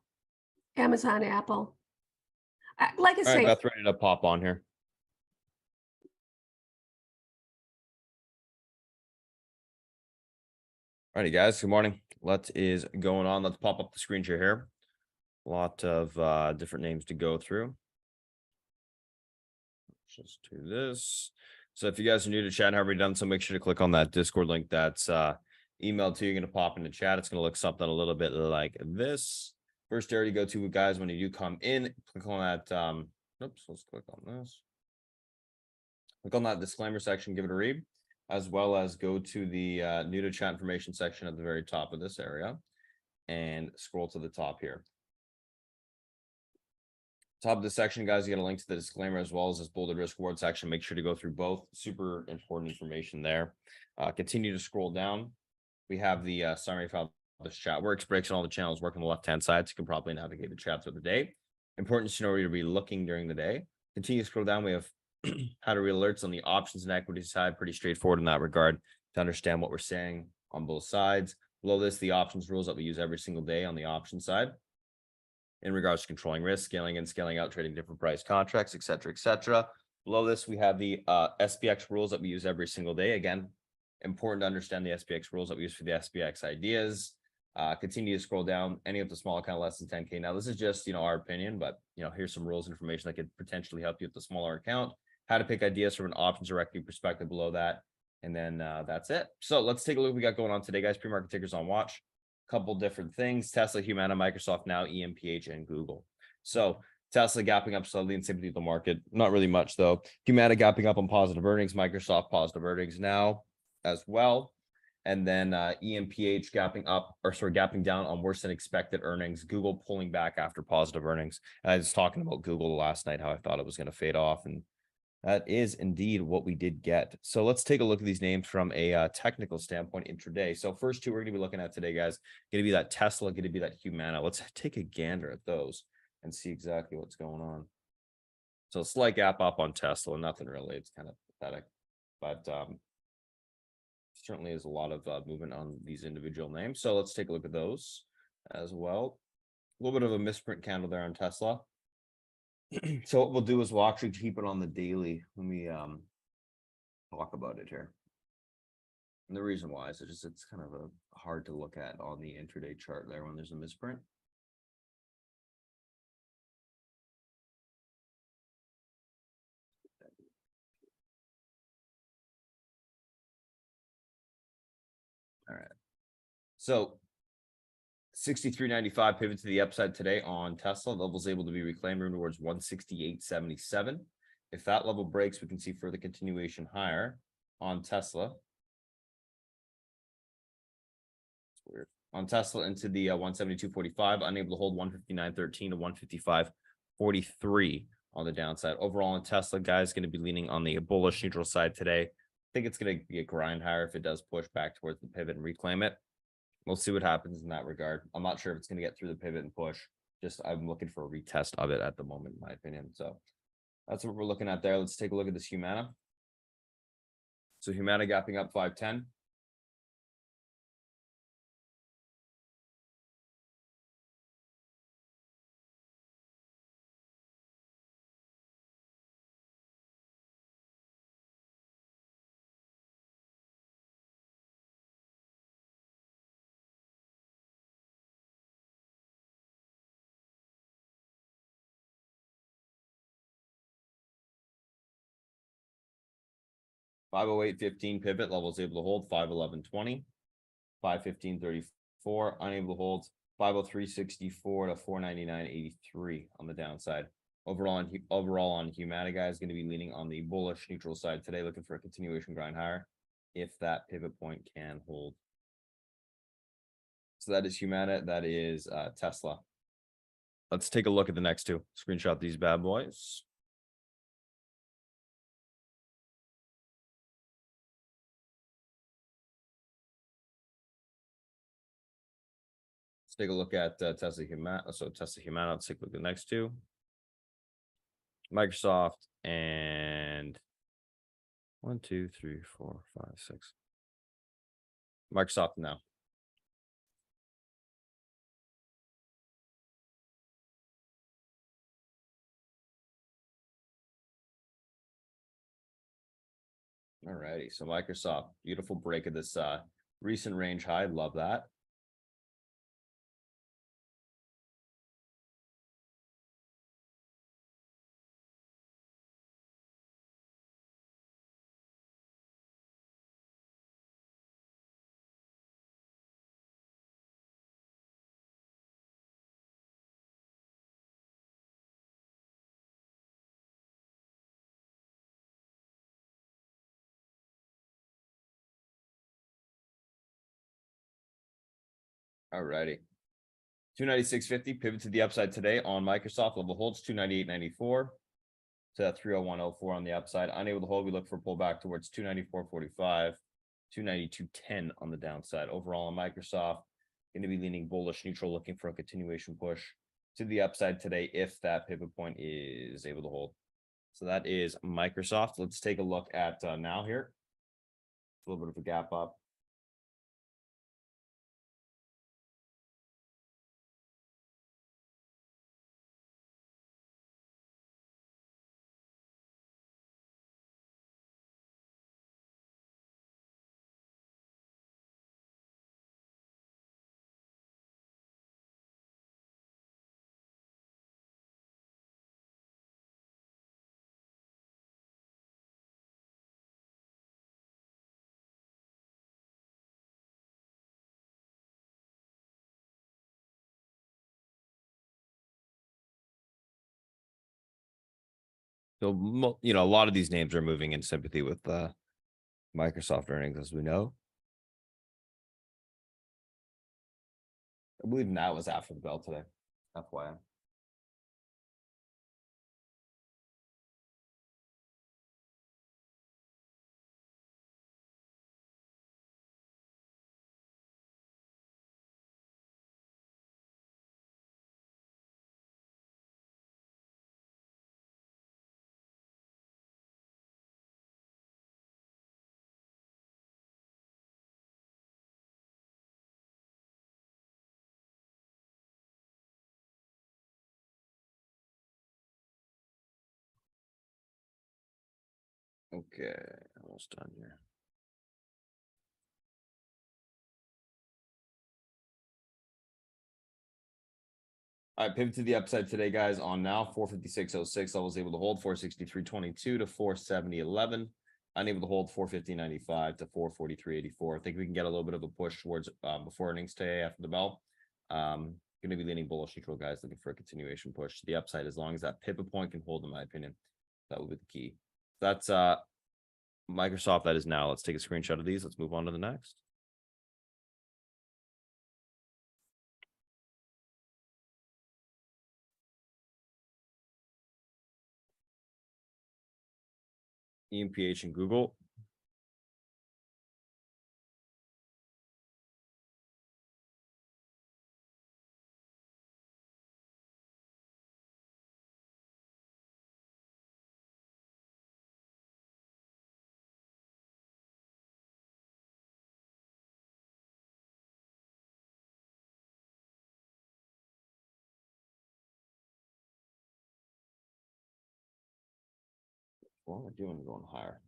A: Amazon, Apple. Like I say,
B: all right, Beth, ready to pop on here. Alrighty, guys. Good morning. What is going on? Let's pop up the screen share here. A lot of different names to go through. Let's just do this. So if you guys are new to chat and haven't already done so, make sure to click on that Discord link that's emailed to you. You're going to pop into chat. It's going to look something a little bit like this. First area to go to, guys, when you do come in, click on that. Oops, let's click on this. Click on that disclaimer section, give it a read, as well as go to the new to chat information section at the very top of this area and scroll to the top here. Top of the section, guys, you get a link to the disclaimer as well as this bolded risk reward section. Make sure to go through both. Super important information there. Continue to scroll down. We have the summary file of this chat works, breaks, and all the channels work on the left-hand side, so you can probably navigate the chat through the day. Important to know where you'll be looking during the day. Continue to scroll down. We have how to read alerts on the options and equity side. Pretty straightforward in that regard to understand what we're saying on both sides. Below this, the options rules that we use every single day on the option side in regards to controlling risk, scaling in, scaling out, trading different price contracts, et cetera, et cetera. Below this, we have the SPX rules that we use every single day. Again, important to understand the SPX rules that we use for the SPX ideas. Continue to scroll down. Any of the small account less than 10K. Now, this is just, our opinion, but, here's some rules information that could potentially help you with the smaller account. How to pick ideas from an options or equity perspective below that. And then that's it. So let's take a look what we got going on today, guys. Pre-market tickers on watch. Couple different things: Tesla, Humana, Microsoft Now, EMPH, and Google. So Tesla gapping up slowly in sympathy of the market. Not really much though. Humana gapping up on positive earnings. Microsoft positive earnings now as well. And then EMPH gapping down on worse than expected earnings. Google pulling back after positive earnings. And I was talking about Google last night, how I thought it was going to fade off, and that is indeed what we did get. So let's take a look at these names from a technical standpoint intraday. So first two we're going to be looking at today, guys, going to be that Tesla, going to be that Humana. Let's take a gander at those and see exactly what's going on. So slight gap up on Tesla, nothing really. It's kind of pathetic, but certainly is a lot of movement on these individual names. So let's take a look at those as well. A little bit of a misprint candle there on Tesla. So what we'll do is we'll actually keep it on the daily. Let me talk about it here. And the reason why is it's kind of hard to look at on the intraday chart there when there's a misprint. All right. So 63.95 pivot to the upside today on Tesla. Levels able to be reclaimed room towards 168.77. If that level breaks, we can see further continuation higher on Tesla. It's weird. On Tesla into the 172.45, unable to hold 159.13 to 155.43 on the downside. Overall on Tesla, guys, going to be leaning on the bullish neutral side today. I think it's going to be a grind higher if it does push back towards the pivot and reclaim it. We'll see what happens in that regard. I'm not sure if it's going to get through the pivot and push. Just I'm looking for a retest of it at the moment, in my opinion. So that's what we're looking at there. Let's take a look at this Humana. So Humana gapping up 510. $508.15 pivot, levels able to hold 511.20, 515.34, unable to hold 503.64 to 499.83 on the downside. Overall on Humana, guys, going to be leaning on the bullish neutral side today, looking for a continuation grind higher if that pivot point can hold. So that is Humana, that is Tesla. Let's take a look at the next two. Screenshot these bad boys. Let's take a look at Tesla Humana. So Tesla Humana, let's take a look at the next two. Microsoft and 1, 2, 3, 4, 5, 6. Microsoft now. All righty. So Microsoft, beautiful break of this recent range high. Love that. All righty. 296.50 pivot to the upside today on Microsoft. Level holds 298.94 to 301.04 on the upside. Unable to hold, we look for pullback towards 294.45, 292.10 on the downside. Overall on Microsoft, going to be leaning bullish, neutral, looking for a continuation push to the upside today if that pivot point is able to hold. So that is Microsoft. Let's take a look at now here. A little bit of a gap up. So, you know, a lot of these names are moving in sympathy with Microsoft earnings, as we know. I believe now was after the bell today. FYI. Okay, almost done here. All right, pivot to the upside today, guys. On now, 456.06. I was able to hold 463.22 to 470.11. Unable to hold 450.95 to 443.84. I think we can get a little bit of a push towards before earnings today after the bell. Going to be leaning bullish neutral, guys, looking for a continuation push to the upside as long as that pivot point can hold, in my opinion. That will be the key. That's Microsoft. That is now. Let's take a screenshot of these. Let's move on to the next. EMPH and Google. What am I doing going higher?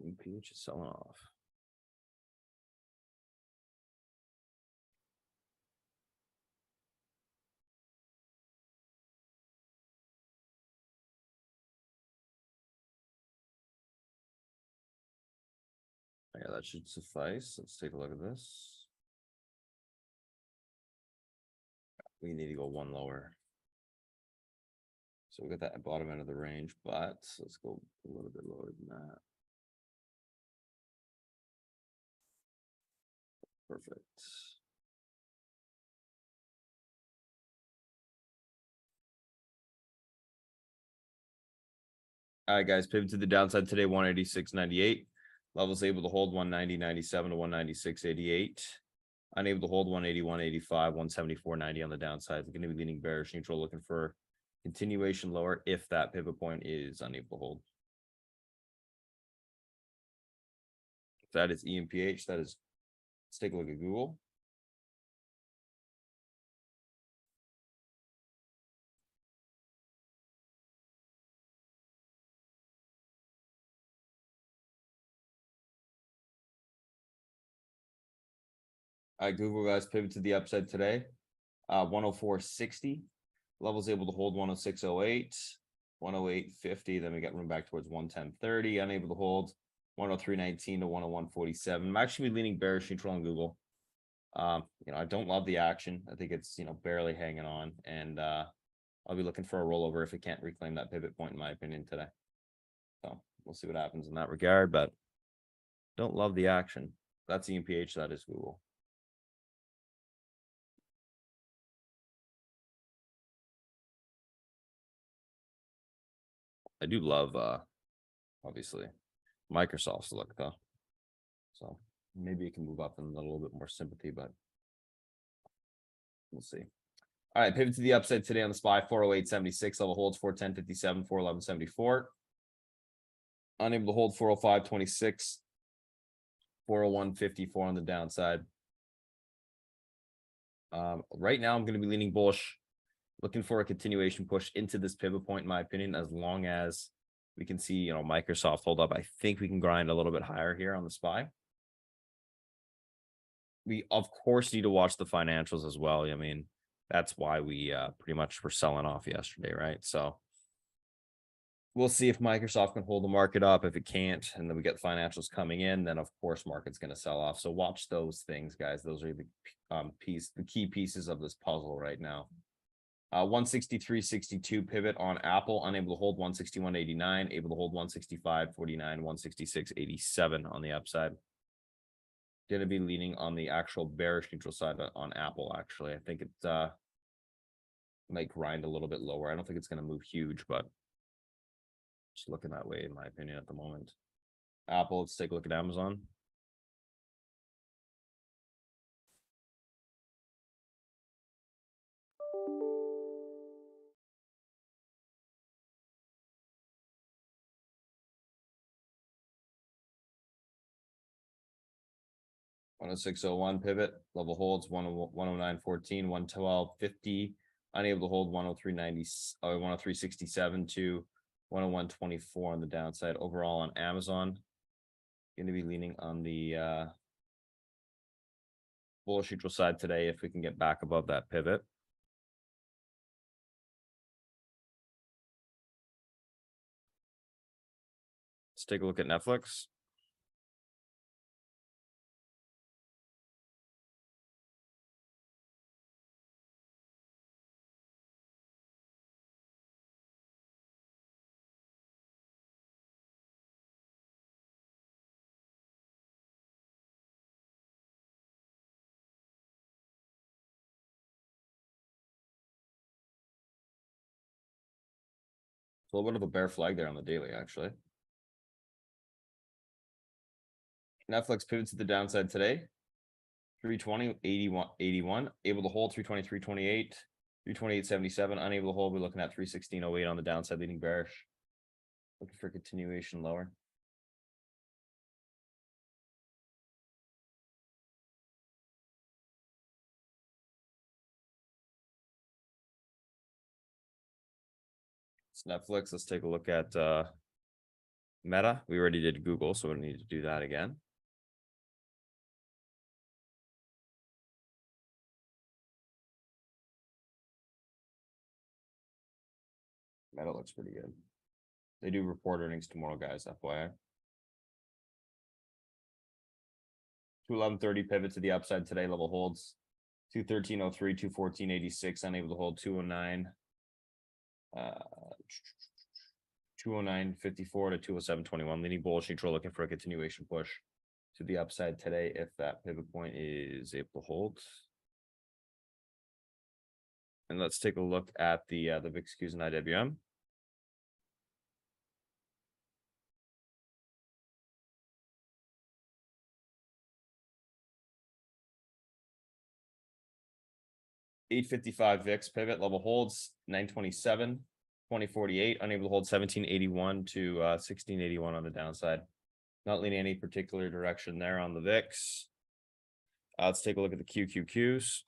B: EMPH is selling off. Yeah, that should suffice. Let's take a look at this. We need to go one lower. So we got that bottom end of the range, but let's go a little bit lower than that. Perfect. All right, guys, pivot to the downside today, 186.98. Levels able to hold 190.97 to 196.88. Unable to hold 181.85, 174.90 on the downside. It's going to be leaning bearish neutral, looking for continuation lower if that pivot point is unable to hold. That is EMPH. That is, let's take a look at Google. All right, Google, guys, pivot to the upside today. 104.60. Levels able to hold 106.08, 108.50. Then we got room back towards 110.30. Unable to hold 103.19 to 101.47. I'm actually leaning bearish neutral on Google. You know, I don't love the action. I think it's, you know, barely hanging on, and I'll be looking for a rollover if it can't reclaim that pivot point, in my opinion, today. So we'll see what happens in that regard, but don't love the action. That's EMPH. That is Google. I do love obviously Microsoft's look though. So maybe it can move up in a little bit more sympathy, but we'll see. All right, pivot to the upside today on the SPY, 408.76, level holds 410.57, 411.74. Unable to hold 405.26, 401.54 on the downside. Right now, I'm going to be leaning bullish, looking for a continuation push into this pivot point, in my opinion, as long as we can see, Microsoft hold up. I think we can grind a little bit higher here on the SPY. We, of course, need to watch the financials as well. I mean, that's why we pretty much were selling off yesterday, right? So we'll see if Microsoft can hold the market up. If it can't, and then we get financials coming in, then of course market's going to sell off. So watch those things, guys. Those are the key pieces of this puzzle right now. 163.62 pivot on Apple, unable to hold 161.89, able to hold 165.49, 166.87 on the upside. Going to be leaning on the actual bearish neutral side on Apple. Actually, I think it might grind a little bit lower. I don't think it's going to move huge, but just looking that way, in my opinion, at the moment. Apple, let's take a look at Amazon. $106.01 pivot, level holds 109.14, 112.50, unable to hold 103.90 or 103.67 to 101.24 on the downside. Overall on Amazon, going to be leaning on the bullish neutral side today if we can get back above that pivot. Let's take a look at Netflix. A little bit of a bear flag there on the daily, actually. Netflix pivots to the downside today. 320, 81, able to hold 320, 328, 328.77, unable to hold. We're looking at 316.08 on the downside, leading bearish. Looking for continuation lower. It's Netflix. Let's take a look at Meta. We already did Google, so we don't need to do that again. Meta looks pretty good. They do report earnings tomorrow, guys, FYI. 211.30 pivot to the upside today, level holds 213.03, 214.86, unable to hold 209. 209.54 to 207.21, leaning bullish neutral, looking for a continuation push to the upside today if that pivot point is able to hold. And let's take a look at the VIX-Qs and IWM. $855 VIX pivot, level holds 927, 2048, unable to hold 1781 to 1681 on the downside. Not leaning any particular direction there on the VIX. Let's take a look at the QQQs.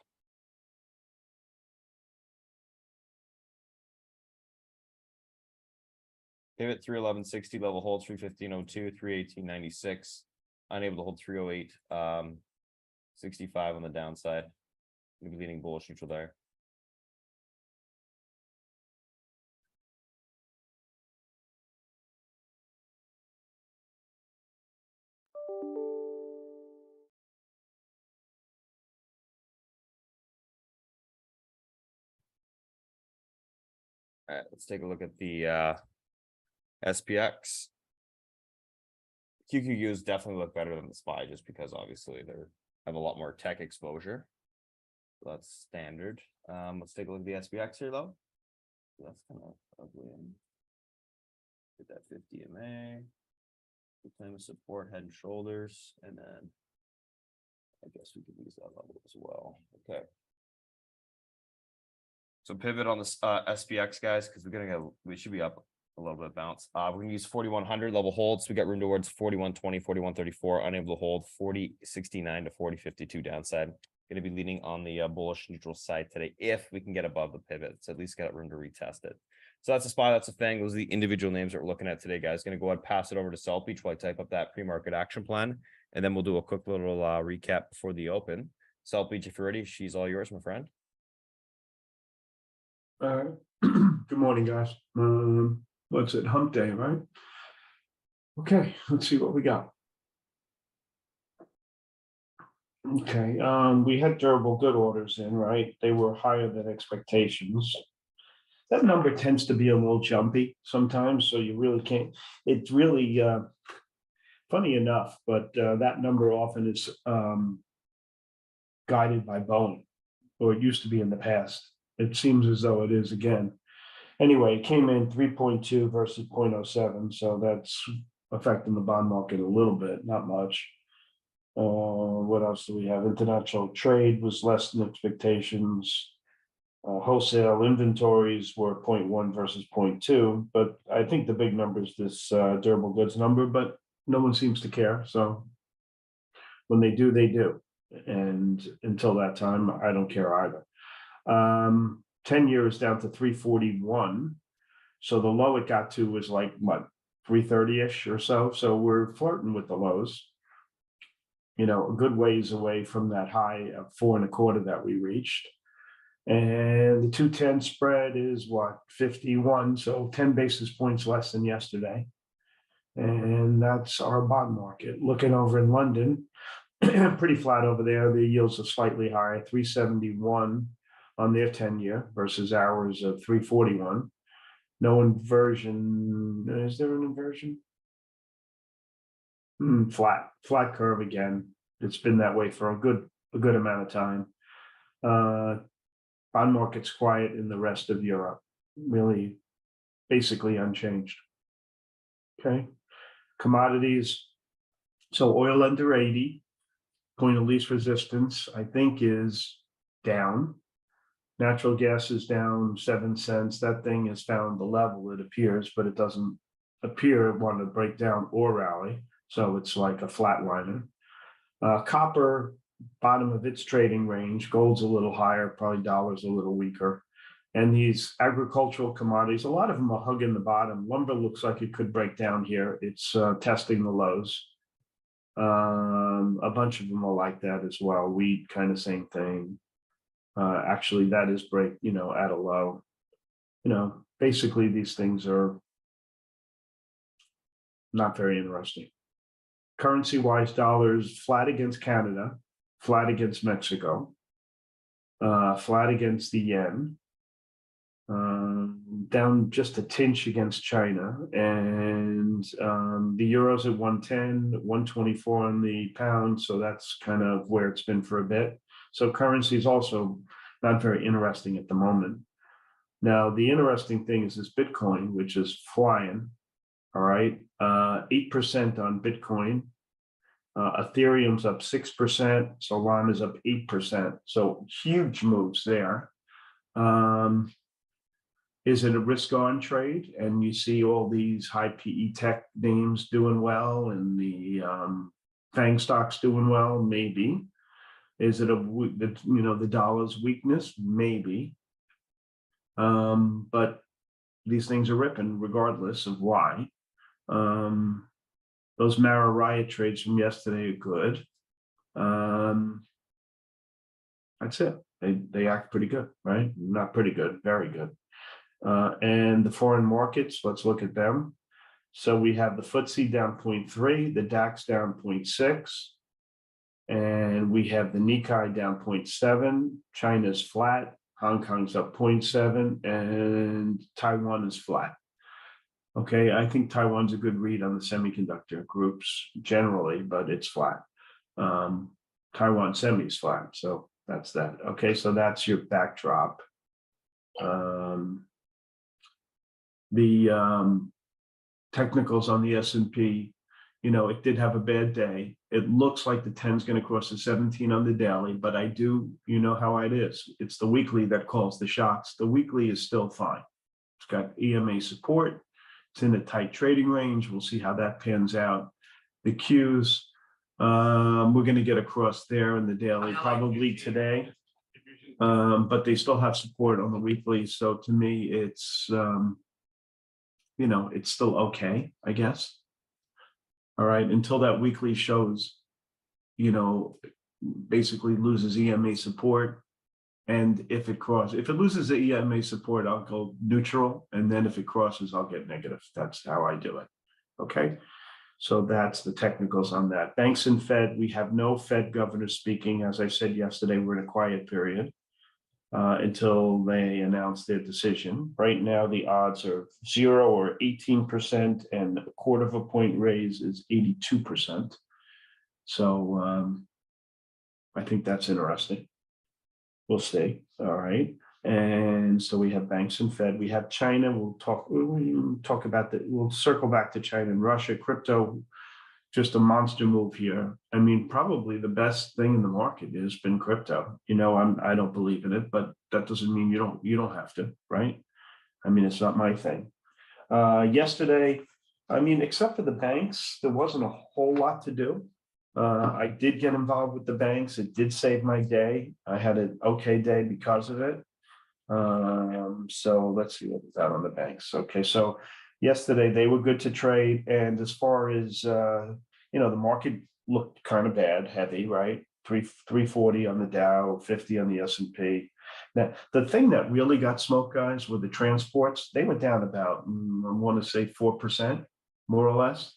B: Pivot 311.60, level holds 315.02, 318.96, unable to hold 308, 65 on the downside. Maybe leaning bullish neutral there. All right, let's take a look at the SPX. QQQs definitely look better than the SPY just because obviously they have a lot more tech exposure. So that's standard. Let's take a look at the SPX here though. That's kind of ugly. Get that 50 MA. Claim of support, head and shoulders, and then I guess we could use that level as well. Okay. So pivot on this SPX, guys, because we should be up a little bit bounce. We're gonna use 4100 level holds. We got room towards 4120, 4134, unable to hold 4069 to 4052 downside. Gonna be leaning on the bullish neutral side today if we can get above the pivot. It's at least got room to retest it. So that's a spy, that's a thing. Those are the individual names that we're looking at today, guys. Gonna go ahead and pass it over to Selpeach while I type up that pre-market action plan, and then we'll do a quick little recap before the open. Selpeach, if you're ready, she's all yours, my friend.
C: Good morning, guys. What's it? Hump day, right? Okay, let's see what we got. Okay, we had durable good orders in, right? They were higher than expectations. That number tends to be a little jumpy sometimes, so you really can't. It's really funny enough, but that number often is guided by Boeing, or it used to be in the past. It seems as though it is again. Anyway, it came in 3.2 versus 0.07, so that's affecting the bond market a little bit, not much. What else do we have? International trade was less than expectations. Wholesale inventories were 0.1 versus 0.2, but I think the big number is this durable goods number, but no one seems to care. So when they do, they do. And until that time, I don't care either. 10 years down to 341. So the low it got to was like what, 330-ish or so. So we're flirting with the lows, you know, a good ways away from that high of 4.25 that we reached. And the 210 spread is what, 51, so 10 basis points less than yesterday. And that's our bond market. Looking over in London, pretty flat over there. The yields are slightly higher, 371 on their 10-year versus ours of 341. No inversion. Is there an inversion? Flat curve again. It's been that way for a good amount of time. Bond market's quiet in the rest of Europe, really basically unchanged. Okay, commodities. So oil under 80, point of least resistance, I think, is down. Natural gas is down 7 cents. That thing has found the level, it appears, but it doesn't appear to want to break down or rally. So it's like a flatliner. Copper, bottom of its trading range. Gold's a little higher, probably dollar's a little weaker. And these agricultural commodities, a lot of them are hugging the bottom. Lumber looks like it could break down here. It's testing the lows. A bunch of them are like that as well. Wheat, kind of same thing. Actually, that is break, you know, at a low. You know, basically these things are not very interesting. Currency-wise, dollars flat against Canada, flat against Mexico, flat against the yen, down just a tinge against China, and the euro's at 110, 124 on the pound, so that's kind of where it's been for a bit. So currency is also not very interesting at the moment. Now, the interesting thing is this Bitcoin, which is flying, all right, 8% on Bitcoin. Ethereum's up 6%, Solana's up 8%, so huge moves there. Is it a risk-on trade? And you see all these high PE tech names doing well, and the FANG stocks doing well? Maybe. Is it the dollar's weakness? Maybe. But these things are ripping regardless of why. Those Mara Riot trades from yesterday are good. That's it. They act pretty good, right? Not pretty good, very good. And the foreign markets, let's look at them. So we have the FTSE down 0.3, the DAX down 0.6, and we have the Nikkei down 0.7. China's flat, Hong Kong's up 0.7, and Taiwan is flat. Okay, I think Taiwan's a good read on the semiconductor groups generally, but it's flat. Taiwan semi's flat, so that's that. Okay, so that's your backdrop. The technicals on the S&P, it did have a bad day. It looks like the 10 is going to cross the 17 on the daily, but I do, how it is. It's the weekly that calls the shots. The weekly is still fine. It's got EMA support. It's in a tight trading range. We'll see how that pans out. The Qs, we're going to get across there in the daily probably today. But they still have support on the weekly. So to me, it's, it's still okay, I guess. All right, until that weekly shows, basically loses EMA support. And if it loses the EMA support, I'll go neutral. And then if it crosses, I'll get negative. That's how I do it. Okay. So that's the technicals on that. Banks and Fed, we have no Fed governor speaking. As I said yesterday, we're in a quiet period until they announce their decision. Right now, the odds are 0 or 18%, and a quarter of a point raise is 82%. So I think that's interesting. We'll see. All right. And so we have banks and Fed. We have China. We'll talk about that. We'll circle back to China and Russia. Crypto, just a monster move here. I mean, probably the best thing in the market has been crypto. I don't believe in it, but that doesn't mean you don't have to, right? I mean, it's not my thing. Yesterday, I mean, except for the banks, there wasn't a whole lot to do. I did get involved with the banks. It did save my day. I had an okay day because of it. So let's see what was out on the banks. Okay, so yesterday they were good to trade. And as far as, the market looked kind of bad, heavy, right? 340 on the Dow, 50 on the S&P. Now, the thing that really got smoked, guys, were the transports. They went down about, I want to say 4%, more or less.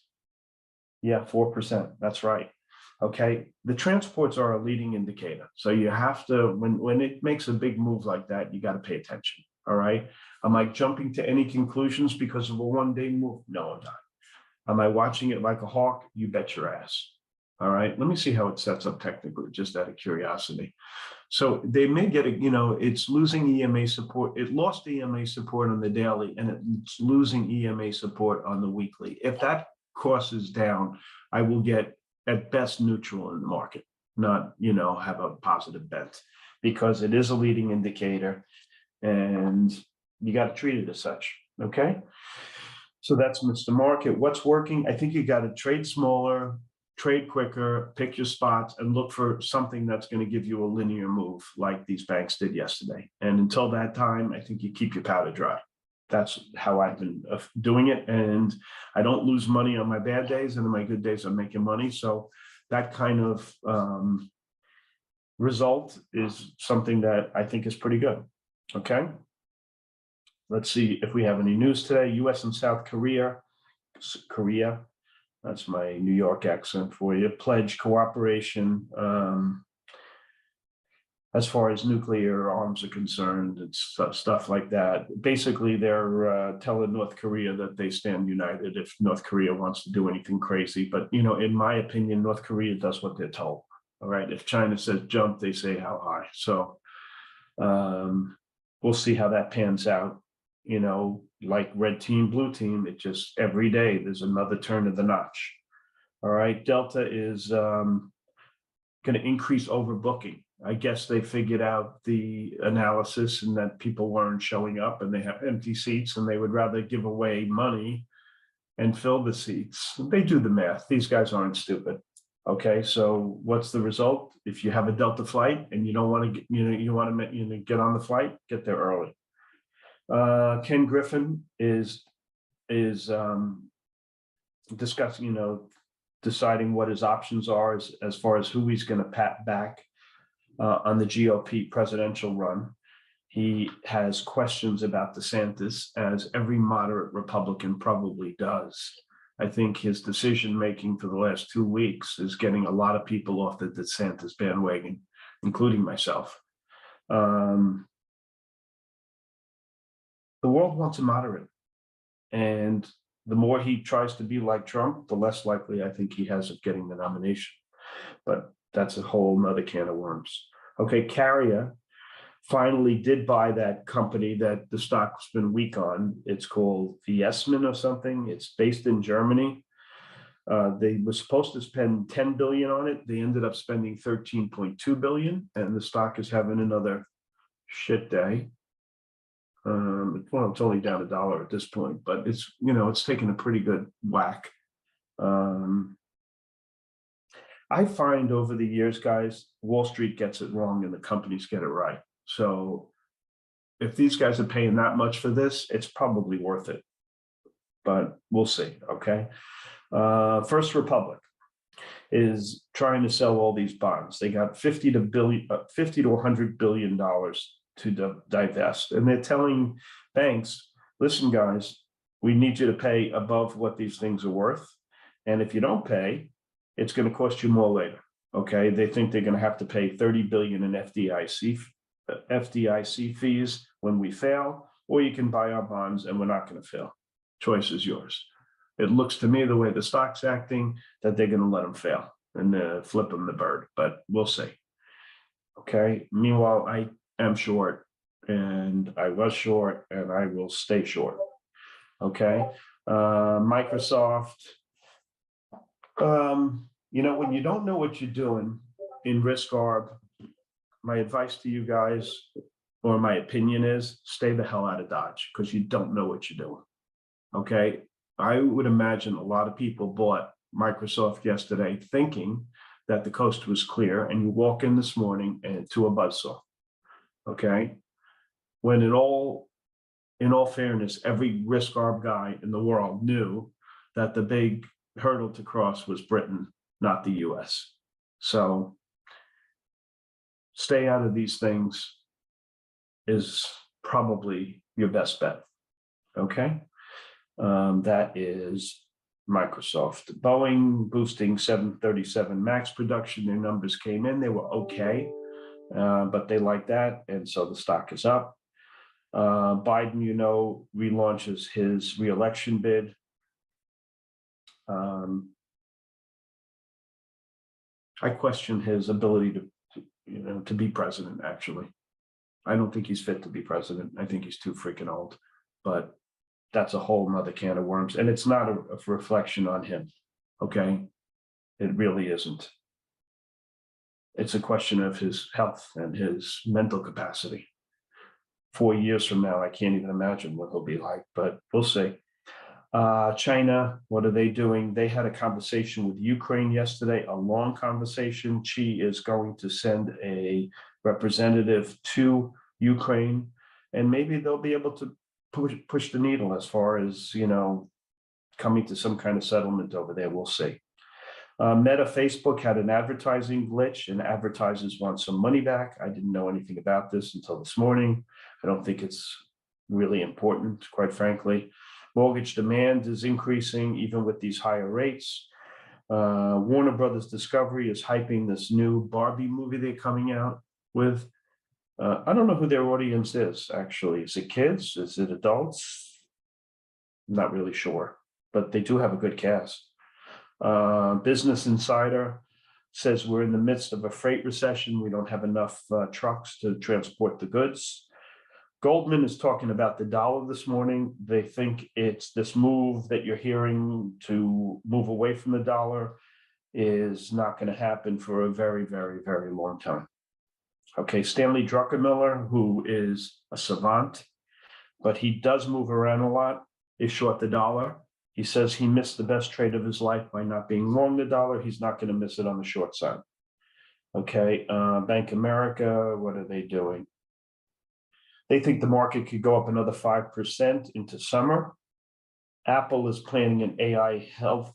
C: Yeah, 4%. That's right. Okay, the transports are a leading indicator. So you have to, when it makes a big move like that, you got to pay attention. All right. Am I jumping to any conclusions because of a one-day move? No, I'm not. Am I watching it like a hawk? You bet your ass. All right. Let me see how it sets up technically, just out of curiosity. So they may get it's losing EMA support. It lost EMA support on the daily, and it's losing EMA support on the weekly. If that crosses down, I will get at best neutral in the market, not, have a positive bent, because it is a leading indicator and you got to treat it as such. Okay. So that's Mr. Market. What's working? I think you got to trade smaller, trade quicker, pick your spots, and look for something that's going to give you a linear move like these banks did yesterday. And until that time, I think you keep your powder dry. That's how I've been doing it. And I don't lose money on my bad days, and on my good days, I'm making money. So that kind of result is something that I think is pretty good. Okay. Let's see if we have any news today. US and South Korea. That's my New York accent for you. Pledge cooperation. As far as nuclear arms are concerned, it's stuff like that. Basically, they're telling North Korea that they stand united if North Korea wants to do anything crazy. But, in my opinion, North Korea does what they're told. All right. If China says jump, they say how high. So we'll see how that pans out. Like red team, blue team, it just every day there's another turn of the notch. All right. Delta is going to increase overbooking. I guess they figured out the analysis and that people weren't showing up and they have empty seats and they would rather give away money and fill the seats. They do the math. These guys aren't stupid. Okay, so what's the result? If you have a Delta flight and you don't want to get, you want to get on the flight, get there early. Ken Griffin is discussing, deciding what his options are as far as who he's going to pat back on the GOP presidential run. He has questions about DeSantis, as every moderate Republican probably does. I think his decision-making for the last 2 weeks is getting a lot of people off the DeSantis bandwagon, including myself. The world wants a moderate. And the more he tries to be like Trump, the less likely I think he has of getting the nomination. But that's a whole nother can of worms. Okay, Carrier. finally did buy that company that the stock's been weak on. It's called Viessmann or something. It's based in Germany. They were supposed to spend 10 billion on it. They ended up spending 13.2 billion, and the stock is having another shit day. Well, it's only down $1 at this point, but it's, you know, it's taken a pretty good whack. I find over the years, guys, Wall Street gets it wrong and the companies get it right. So if these guys are paying that much for this, it's probably worth it. But we'll see, okay? First Republic is trying to sell all these bonds. They got 50 to 100 billion dollars to divest, and they're telling banks, listen, guys, we need you to pay above what these things are worth, and if you don't pay, it's going to cost you more later. Okay, they think they're going to have to pay 30 billion in FDIC fees when we fail, or you can buy our bonds and we're not going to fail. Choice is yours. It looks to me, the way the stock's acting, that they're going to let them fail and flip them the bird, but we'll see. Okay, meanwhile, I am short, and I was short, and I will stay short. Okay, Microsoft. You know, when you don't know what you're doing in risk arb, my advice to you guys, or my opinion is, stay the hell out of Dodge, because you don't know what you're doing. Okay, I would imagine a lot of people bought Microsoft yesterday thinking that the coast was clear, and you walk in this morning and to a buzzsaw. Okay, when in all fairness, every risk arb guy in the world knew that the big hurdle to cross was Britain, not the US. So stay out of these things is probably your best bet. Okay, that is Microsoft. Boeing boosting 737 MAX production. Their numbers came in, they were okay, but they like that, and so the stock is up. Biden, you know, relaunches his re-election bid. I question his ability to be president, actually. I don't think he's fit to be president. I think he's too freaking old, but that's a whole nother can of worms. And it's not a reflection on him. Okay. It really isn't. It's a question of his health and his mental capacity. 4 years from now, I can't even imagine what he'll be like, but we'll see. China, what are they doing? They had a conversation with Ukraine yesterday, a long conversation. Xi is going to send a representative to Ukraine, and maybe they'll be able to push the needle as far as, you know, coming to some kind of settlement over there. We'll see. Meta Facebook had an advertising glitch, and advertisers want some money back. I didn't know anything about this until this morning. I don't think it's really important, quite frankly. Mortgage demand is increasing even with these higher rates. Warner Brothers Discovery is hyping this new Barbie movie they're coming out with. I don't know who their audience is, actually. Is it kids? Is it adults? I'm not really sure, but they do have a good cast. Business Insider says we're in the midst of a freight recession. We don't have enough trucks to transport the goods. Goldman is talking about the dollar this morning. They think it's this move that you're hearing to move away from the dollar is not going to happen for a very, very, very long time. Okay, Stanley Druckenmiller, who is a savant, but he does move around a lot, is short the dollar. He says he missed the best trade of his life by not being long the dollar. He's not going to miss it on the short side. Okay, Bank of America, what are they doing? They think the market could go up another 5% into summer. Apple is planning an AI health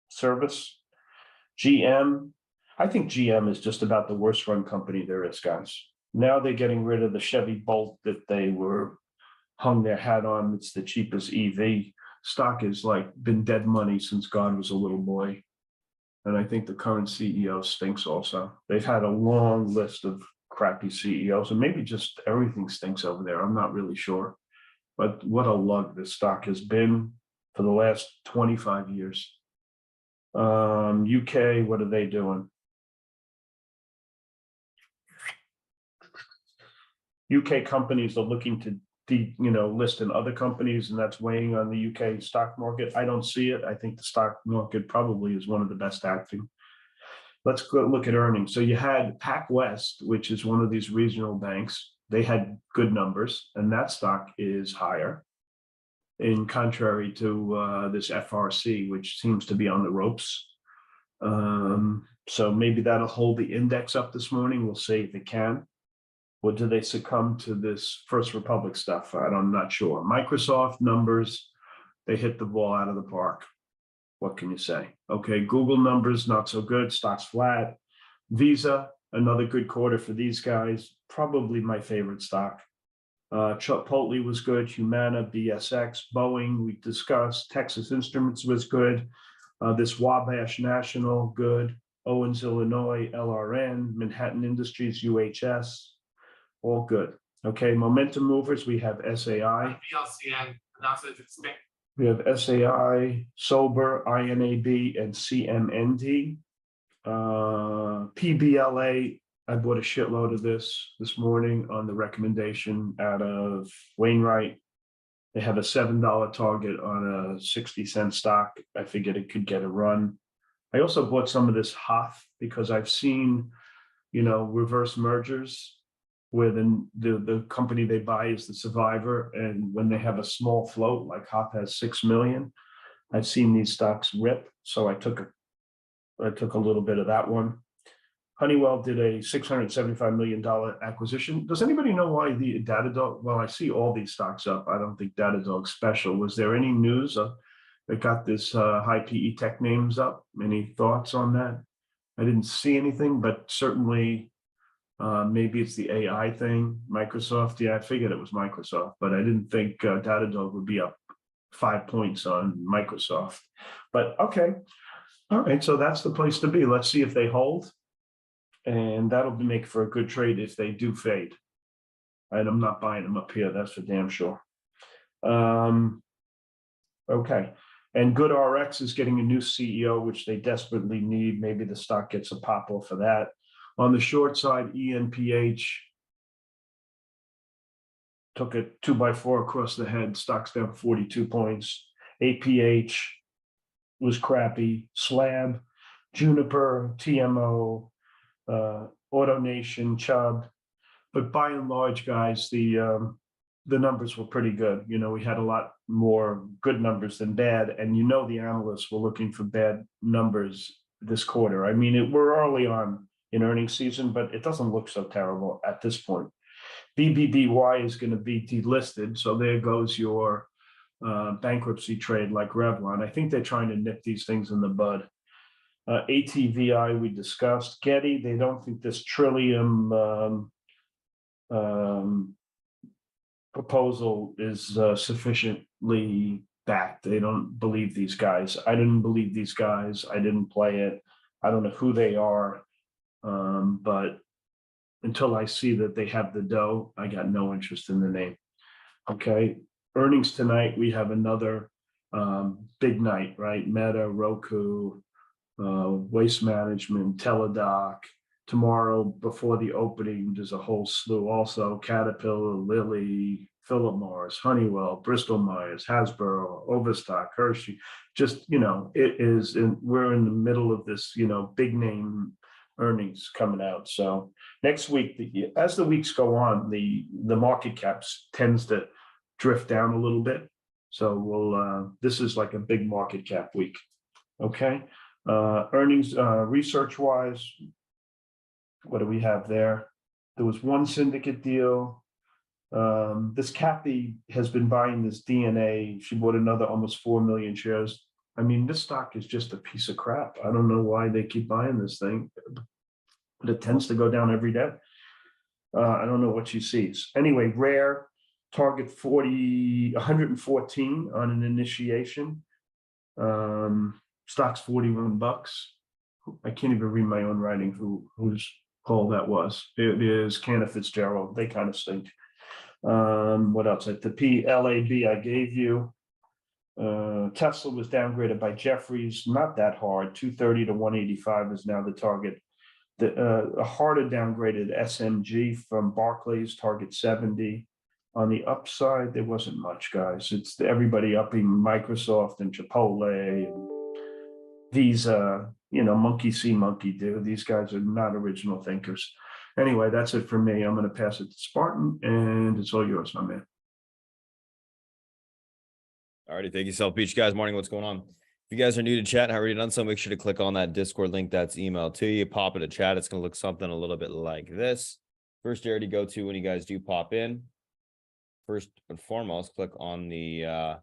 C: service. GM, I think GM is just about the worst run company there is, guys. Now they're getting rid of the Chevy Bolt that they were hung their hat on. It's the cheapest EV. Stock has like been dead money since God was a little boy. And I think the current CEO stinks also. They've had a long list of crappy CEOs, and maybe just everything stinks over there. I'm not really sure. But what a lug this stock has been for the last 25 years. UK, what are they doing? UK companies are looking to list in other companies, and that's weighing on the UK stock market. I don't see it. I think the stock market probably is one of the best acting. Let's go look at earnings. So you had PacWest, which is one of these regional banks. They had good numbers, and that stock is higher, in contrary to this FRC, which seems to be on the ropes. So maybe that'll hold the index up this morning. We'll see if it can. Or do they succumb to this First Republic stuff? I'm not sure. Microsoft numbers, they hit the ball out of the park. What can you say? Okay, Google numbers, not so good. Stock's flat. Visa, another good quarter for these guys. Probably my favorite stock. Chipotle was good. Humana, BSX, Boeing, we discussed. Texas Instruments was good. This Wabash National, good. Owens, Illinois, LRN, Manhattan Industries, UHS, all good. Okay, momentum movers, we have SAI. We have SAI, Sober, INAB, and CMND. PBLA, I bought a shitload of this morning on the recommendation out of Wainwright. They have a $7 target on a 60-cent stock. I figured it could get a run. I also bought some of this HOF because I've seen, reverse mergers where the company they buy is the survivor. And when they have a small float, like HOF has 6 million, I've seen these stocks rip. So I took a little bit of that one. Honeywell did a $675 million acquisition. Does anybody know why the Datadog? Well, I see all these stocks up. I don't think Datadog's special. Was there any news that got this high PE tech names up? Any thoughts on that? I didn't see anything, but certainly maybe it's the AI thing. Microsoft, yeah, I figured it was Microsoft, but I didn't think Datadog would be up 5 points on Microsoft. But okay, all right, so that's the place to be. Let's see if they hold. And that'll make for a good trade if they do fade. And I'm not buying them up here, that's for damn sure. Okay, and Good RX is getting a new CEO, which they desperately need. Maybe the stock gets a pop off for that. On the short side, ENPH took a 2x4 across the head, stock's down 42 points. APH was crappy. Slab, Juniper, TMO, AutoNation, Chubb, but by and large, guys, the numbers were pretty good. We had a lot more good numbers than bad, and the analysts were looking for bad numbers this quarter. I mean, we're early on in earnings season, but it doesn't look so terrible at this point. BBBY is going to be delisted, so there goes your bankruptcy trade like Revlon. I think they're trying to nip these things in the bud. ATVI we discussed. Getty, they don't think this Trillium proposal is sufficiently backed. They don't believe these guys. I didn't believe these guys. I didn't play it. I don't know who they are, but until I see that they have the dough, I got no interest in the name. Okay, earnings tonight, we have another big night, right? Meta, Roku, Waste Management, Teladoc. Tomorrow, before the opening, there's a whole slew also. Caterpillar, Lilly, Philip Morris, Honeywell, Bristol Myers, Hasbro, Overstock, Hershey. Just, it is, and we're in the middle of this, big name earnings coming out. So next week, as the weeks go on, the market caps tends to drift down a little bit. So this is like a big market cap week. Okay. Earnings research wise, what do we have there? There was one syndicate deal. This Kathy has been buying this DNA. She bought another almost 4 million shares. I mean, this stock is just a piece of crap. I don't know why they keep buying this thing, but it tends to go down every day. I don't know what she sees. Anyway, Rare, target 114 on an initiation. Stock's $41. I can't even read my own writing whose call that was. It is Cantor Fitzgerald. They kind of stink. What else? At the PLAB I gave you. Tesla was downgraded by Jefferies, not that hard. 230 to 185 is now the target. A harder downgraded SMG from Barclays, target 70. On the upside, there wasn't much, guys. It's everybody upping Microsoft and Chipotle and Visa, monkey see, monkey do. These guys are not original thinkers. Anyway, that's it for me. I'm going to pass it to Spartan, and it's all yours, my man.
B: All righty, thank you, Self Beach guys. Morning, what's going on? If you guys are new to chat and haven't already done so, make sure to click on that Discord link that's emailed to you. Pop into chat. It's going to look something a little bit like this. First area to go to when you guys do pop in. First and foremost, click on the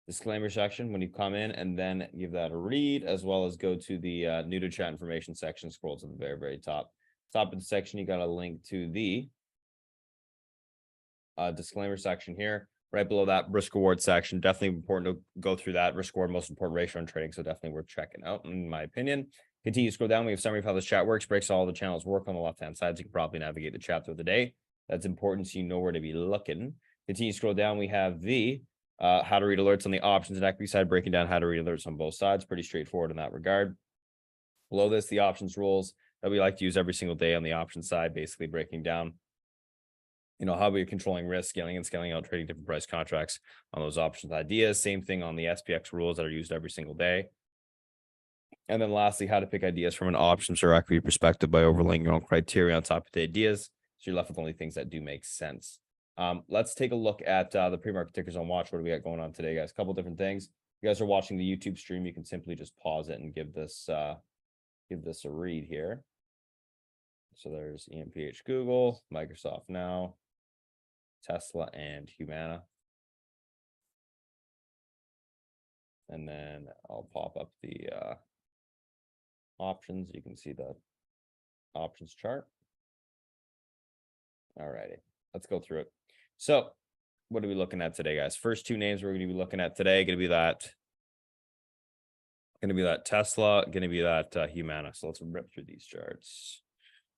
B: disclaimer section when you come in, and then give that a read, as well as go to the new to chat information section. Scroll to the very, very top. Top of the section, you got a link to the disclaimer section here. Right below that, risk reward section. Definitely important to go through that. Risk reward, most important ratio in trading, so definitely worth checking out, in my opinion. Continue to scroll down. We have summary of how this chat works, breaks all the channels work on the left-hand side, so you can probably navigate the chat through the day. That's important, so you know where to be looking. Continue to scroll down. We have the how to read alerts on the options and equity side, breaking down how to read alerts on both sides. Pretty straightforward in that regard. Below this, the options rules that we like to use every single day on the options side, basically breaking down how we're controlling risk, scaling and scaling out, trading different price contracts on those options ideas. Same thing on the SPX rules that are used every single day. And then lastly, how to pick ideas from an options or equity perspective by overlaying your own criteria on top of the ideas, so you're left with only things that do make sense. Let's take a look at the pre-market tickers on watch. What do we got going on today, guys? A couple different things. If you guys are watching the YouTube stream, you can simply just pause it and give this a read here. So there's EMPH Google, Microsoft Now, Tesla, and Humana. And then I'll pop up the options. You can see the options chart. All righty, let's go through it. So what are we looking at today, guys? First two names we're going to be looking at today going to be that Tesla, going to be that Humana. So let's rip through these charts.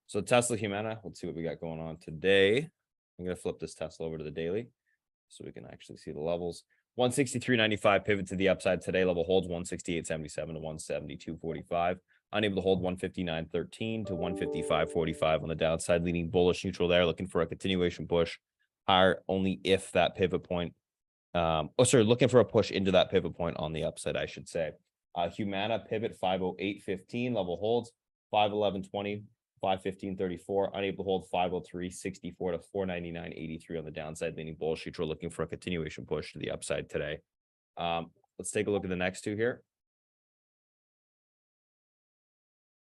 B: So Tesla, Humana, let's see what we got going on today. I'm going to flip this Tesla over to the daily so we can actually see the levels. 163.95 pivot to the upside today. Level holds 168.77 to 172.45. Unable to hold 159.13 to 155.45 on the downside, leaning bullish neutral there. Looking for a continuation push higher only if that pivot point. Looking for a push into that pivot point on the upside, I should say. Humana pivot 508.15, level holds 511.20. 515.34, unable to hold 503.64 to 499.83 on the downside, leaning bullish neutral, looking for a continuation push to the upside today. Let's take a look at the next two here.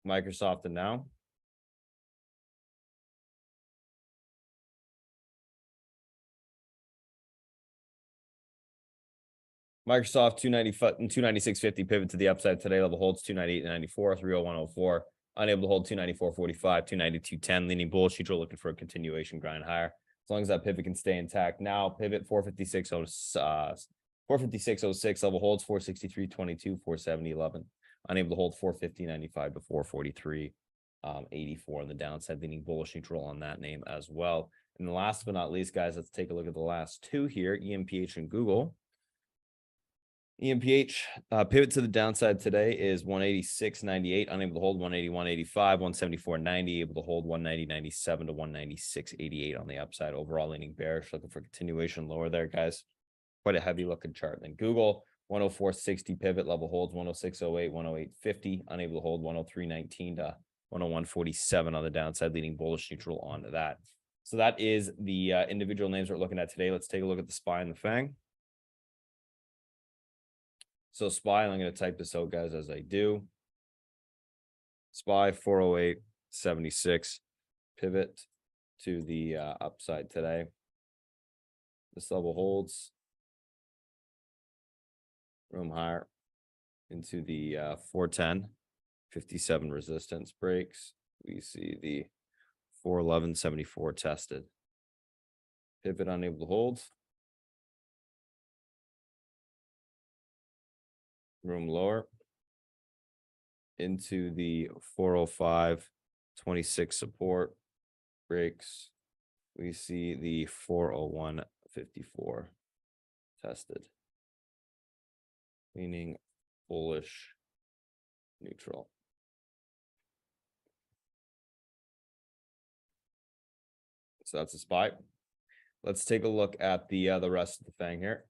B: Microsoft and Now. Microsoft 295 and 296.50 pivot to the upside today. Level holds 298.94, 301.04. Unable to hold 294.45, 292.10, leaning bullish neutral, looking for a continuation grind higher. As long as that pivot can stay intact. Now pivot 456.06, level holds 463.22, 470.11. Unable to hold 450.95 to 443.84 on the downside, leaning bullish neutral on that name as well. And last but not least, guys, let's take a look at the last two here, EMPH and Google. EMPH pivot to the downside today is 186.98, unable to hold 181.85, 174.90, able to hold 190.97 to 196.88 on the upside. Overall leaning bearish, looking for continuation lower there, guys. Quite a heavy looking chart. Then Google 104.60 pivot, level holds 106.08, 108.50, unable to hold 103.19 to 101.47 on the downside, leaning bullish neutral on that. So that is the individual names we're looking at today. Let's take a look at the SPY and the FANG. So SPY, I'm going to type this out, guys, as I do. SPY 408.76 pivot to the upside today. This level holds room higher into the 410.57 resistance breaks. We see the 411.74 tested. Pivot unable to hold. Room lower into the 405.26 support breaks. We see the 401.54 tested, meaning bullish neutral. So that's a SPY. Let's take a look at the rest of the FANG here.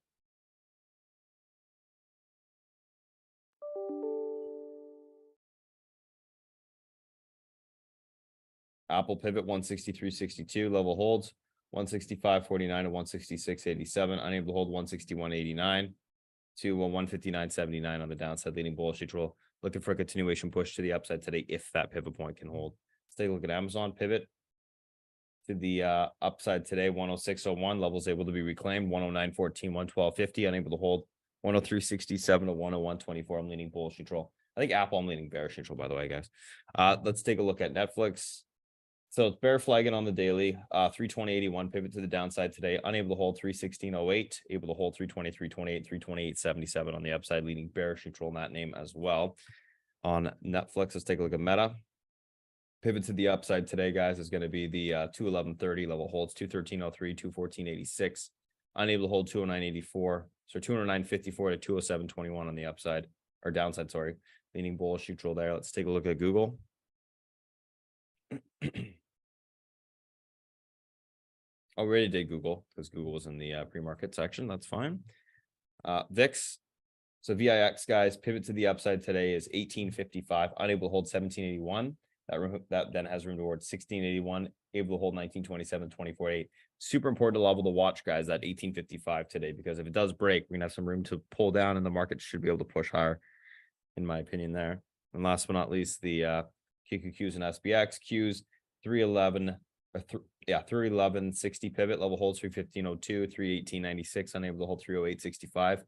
B: Apple pivot 163.62, level holds 165.49 to 166.87, unable to hold 161.89 to 159.79 on the downside, leading bullish neutral. Looking for a continuation push to the upside today if that pivot point can hold. Let's take a look at Amazon pivot to the upside today, 106.01, levels able to be reclaimed, 109.14, 112.50, unable to hold 103.67 to 101.24. I'm leaning bullish neutral. I think Apple, I'm leaning bearish neutral, by the way, guys. Let's take a look at Netflix. So it's bear flagging on the daily, 320.81 pivot to the downside today, unable to hold 316.08, able to hold 323.28, 328.77 on the upside, leading bearish neutral in that name as well. On Netflix, let's take a look at Meta. Pivot to the upside today, guys, is going to be the 211.30 level holds, 213.03, 214.86, unable to hold 209.84, so 209.54 to 207.21 on the upside, or downside, sorry, leaning bullish neutral there. Let's take a look at Google. Already did Google because Google was in the pre-market section. That's fine. VIX. So VIX, guys, pivot to the upside today is 18.55, unable to hold 17.81. That then has room towards 16.81, able to hold 19.27, 24.8. Super important to level to watch, guys, that 18.55 today, because if it does break, we're gonna have some room to pull down and the market should be able to push higher, in my opinion there. And last but not least, the QQQs and SPX. Qs 311 or 311.60 pivot, level holds 315.02, 318.96, unable to hold 308.65.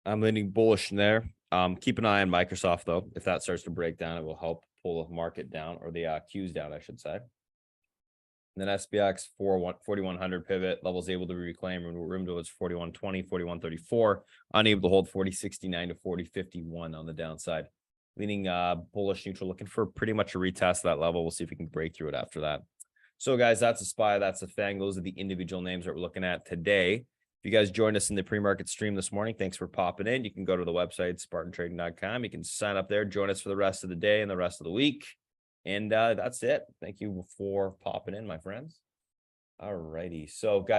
B: I'm leaning bullish in there. Keep an eye on Microsoft though. If that starts to break down, it will help pull the market down, or the Qs down, I should say. And then SPX 4100 pivot, levels able to reclaim room towards 4120, 4134, unable to hold 4069 to 4051 on the downside. Leaning bullish neutral, looking for pretty much a retest of that level. We'll see if we can break through it after that. So guys, that's a SPY, that's a FANG. Those are the individual names that we're looking at today. If you guys joined us in the pre-market stream this morning, thanks for popping in. You can go to the website, spartantrading.com. You can sign up there, join us for the rest of the day and the rest of the week. And that's it. Thank you for popping in, my friends. All righty. So guys,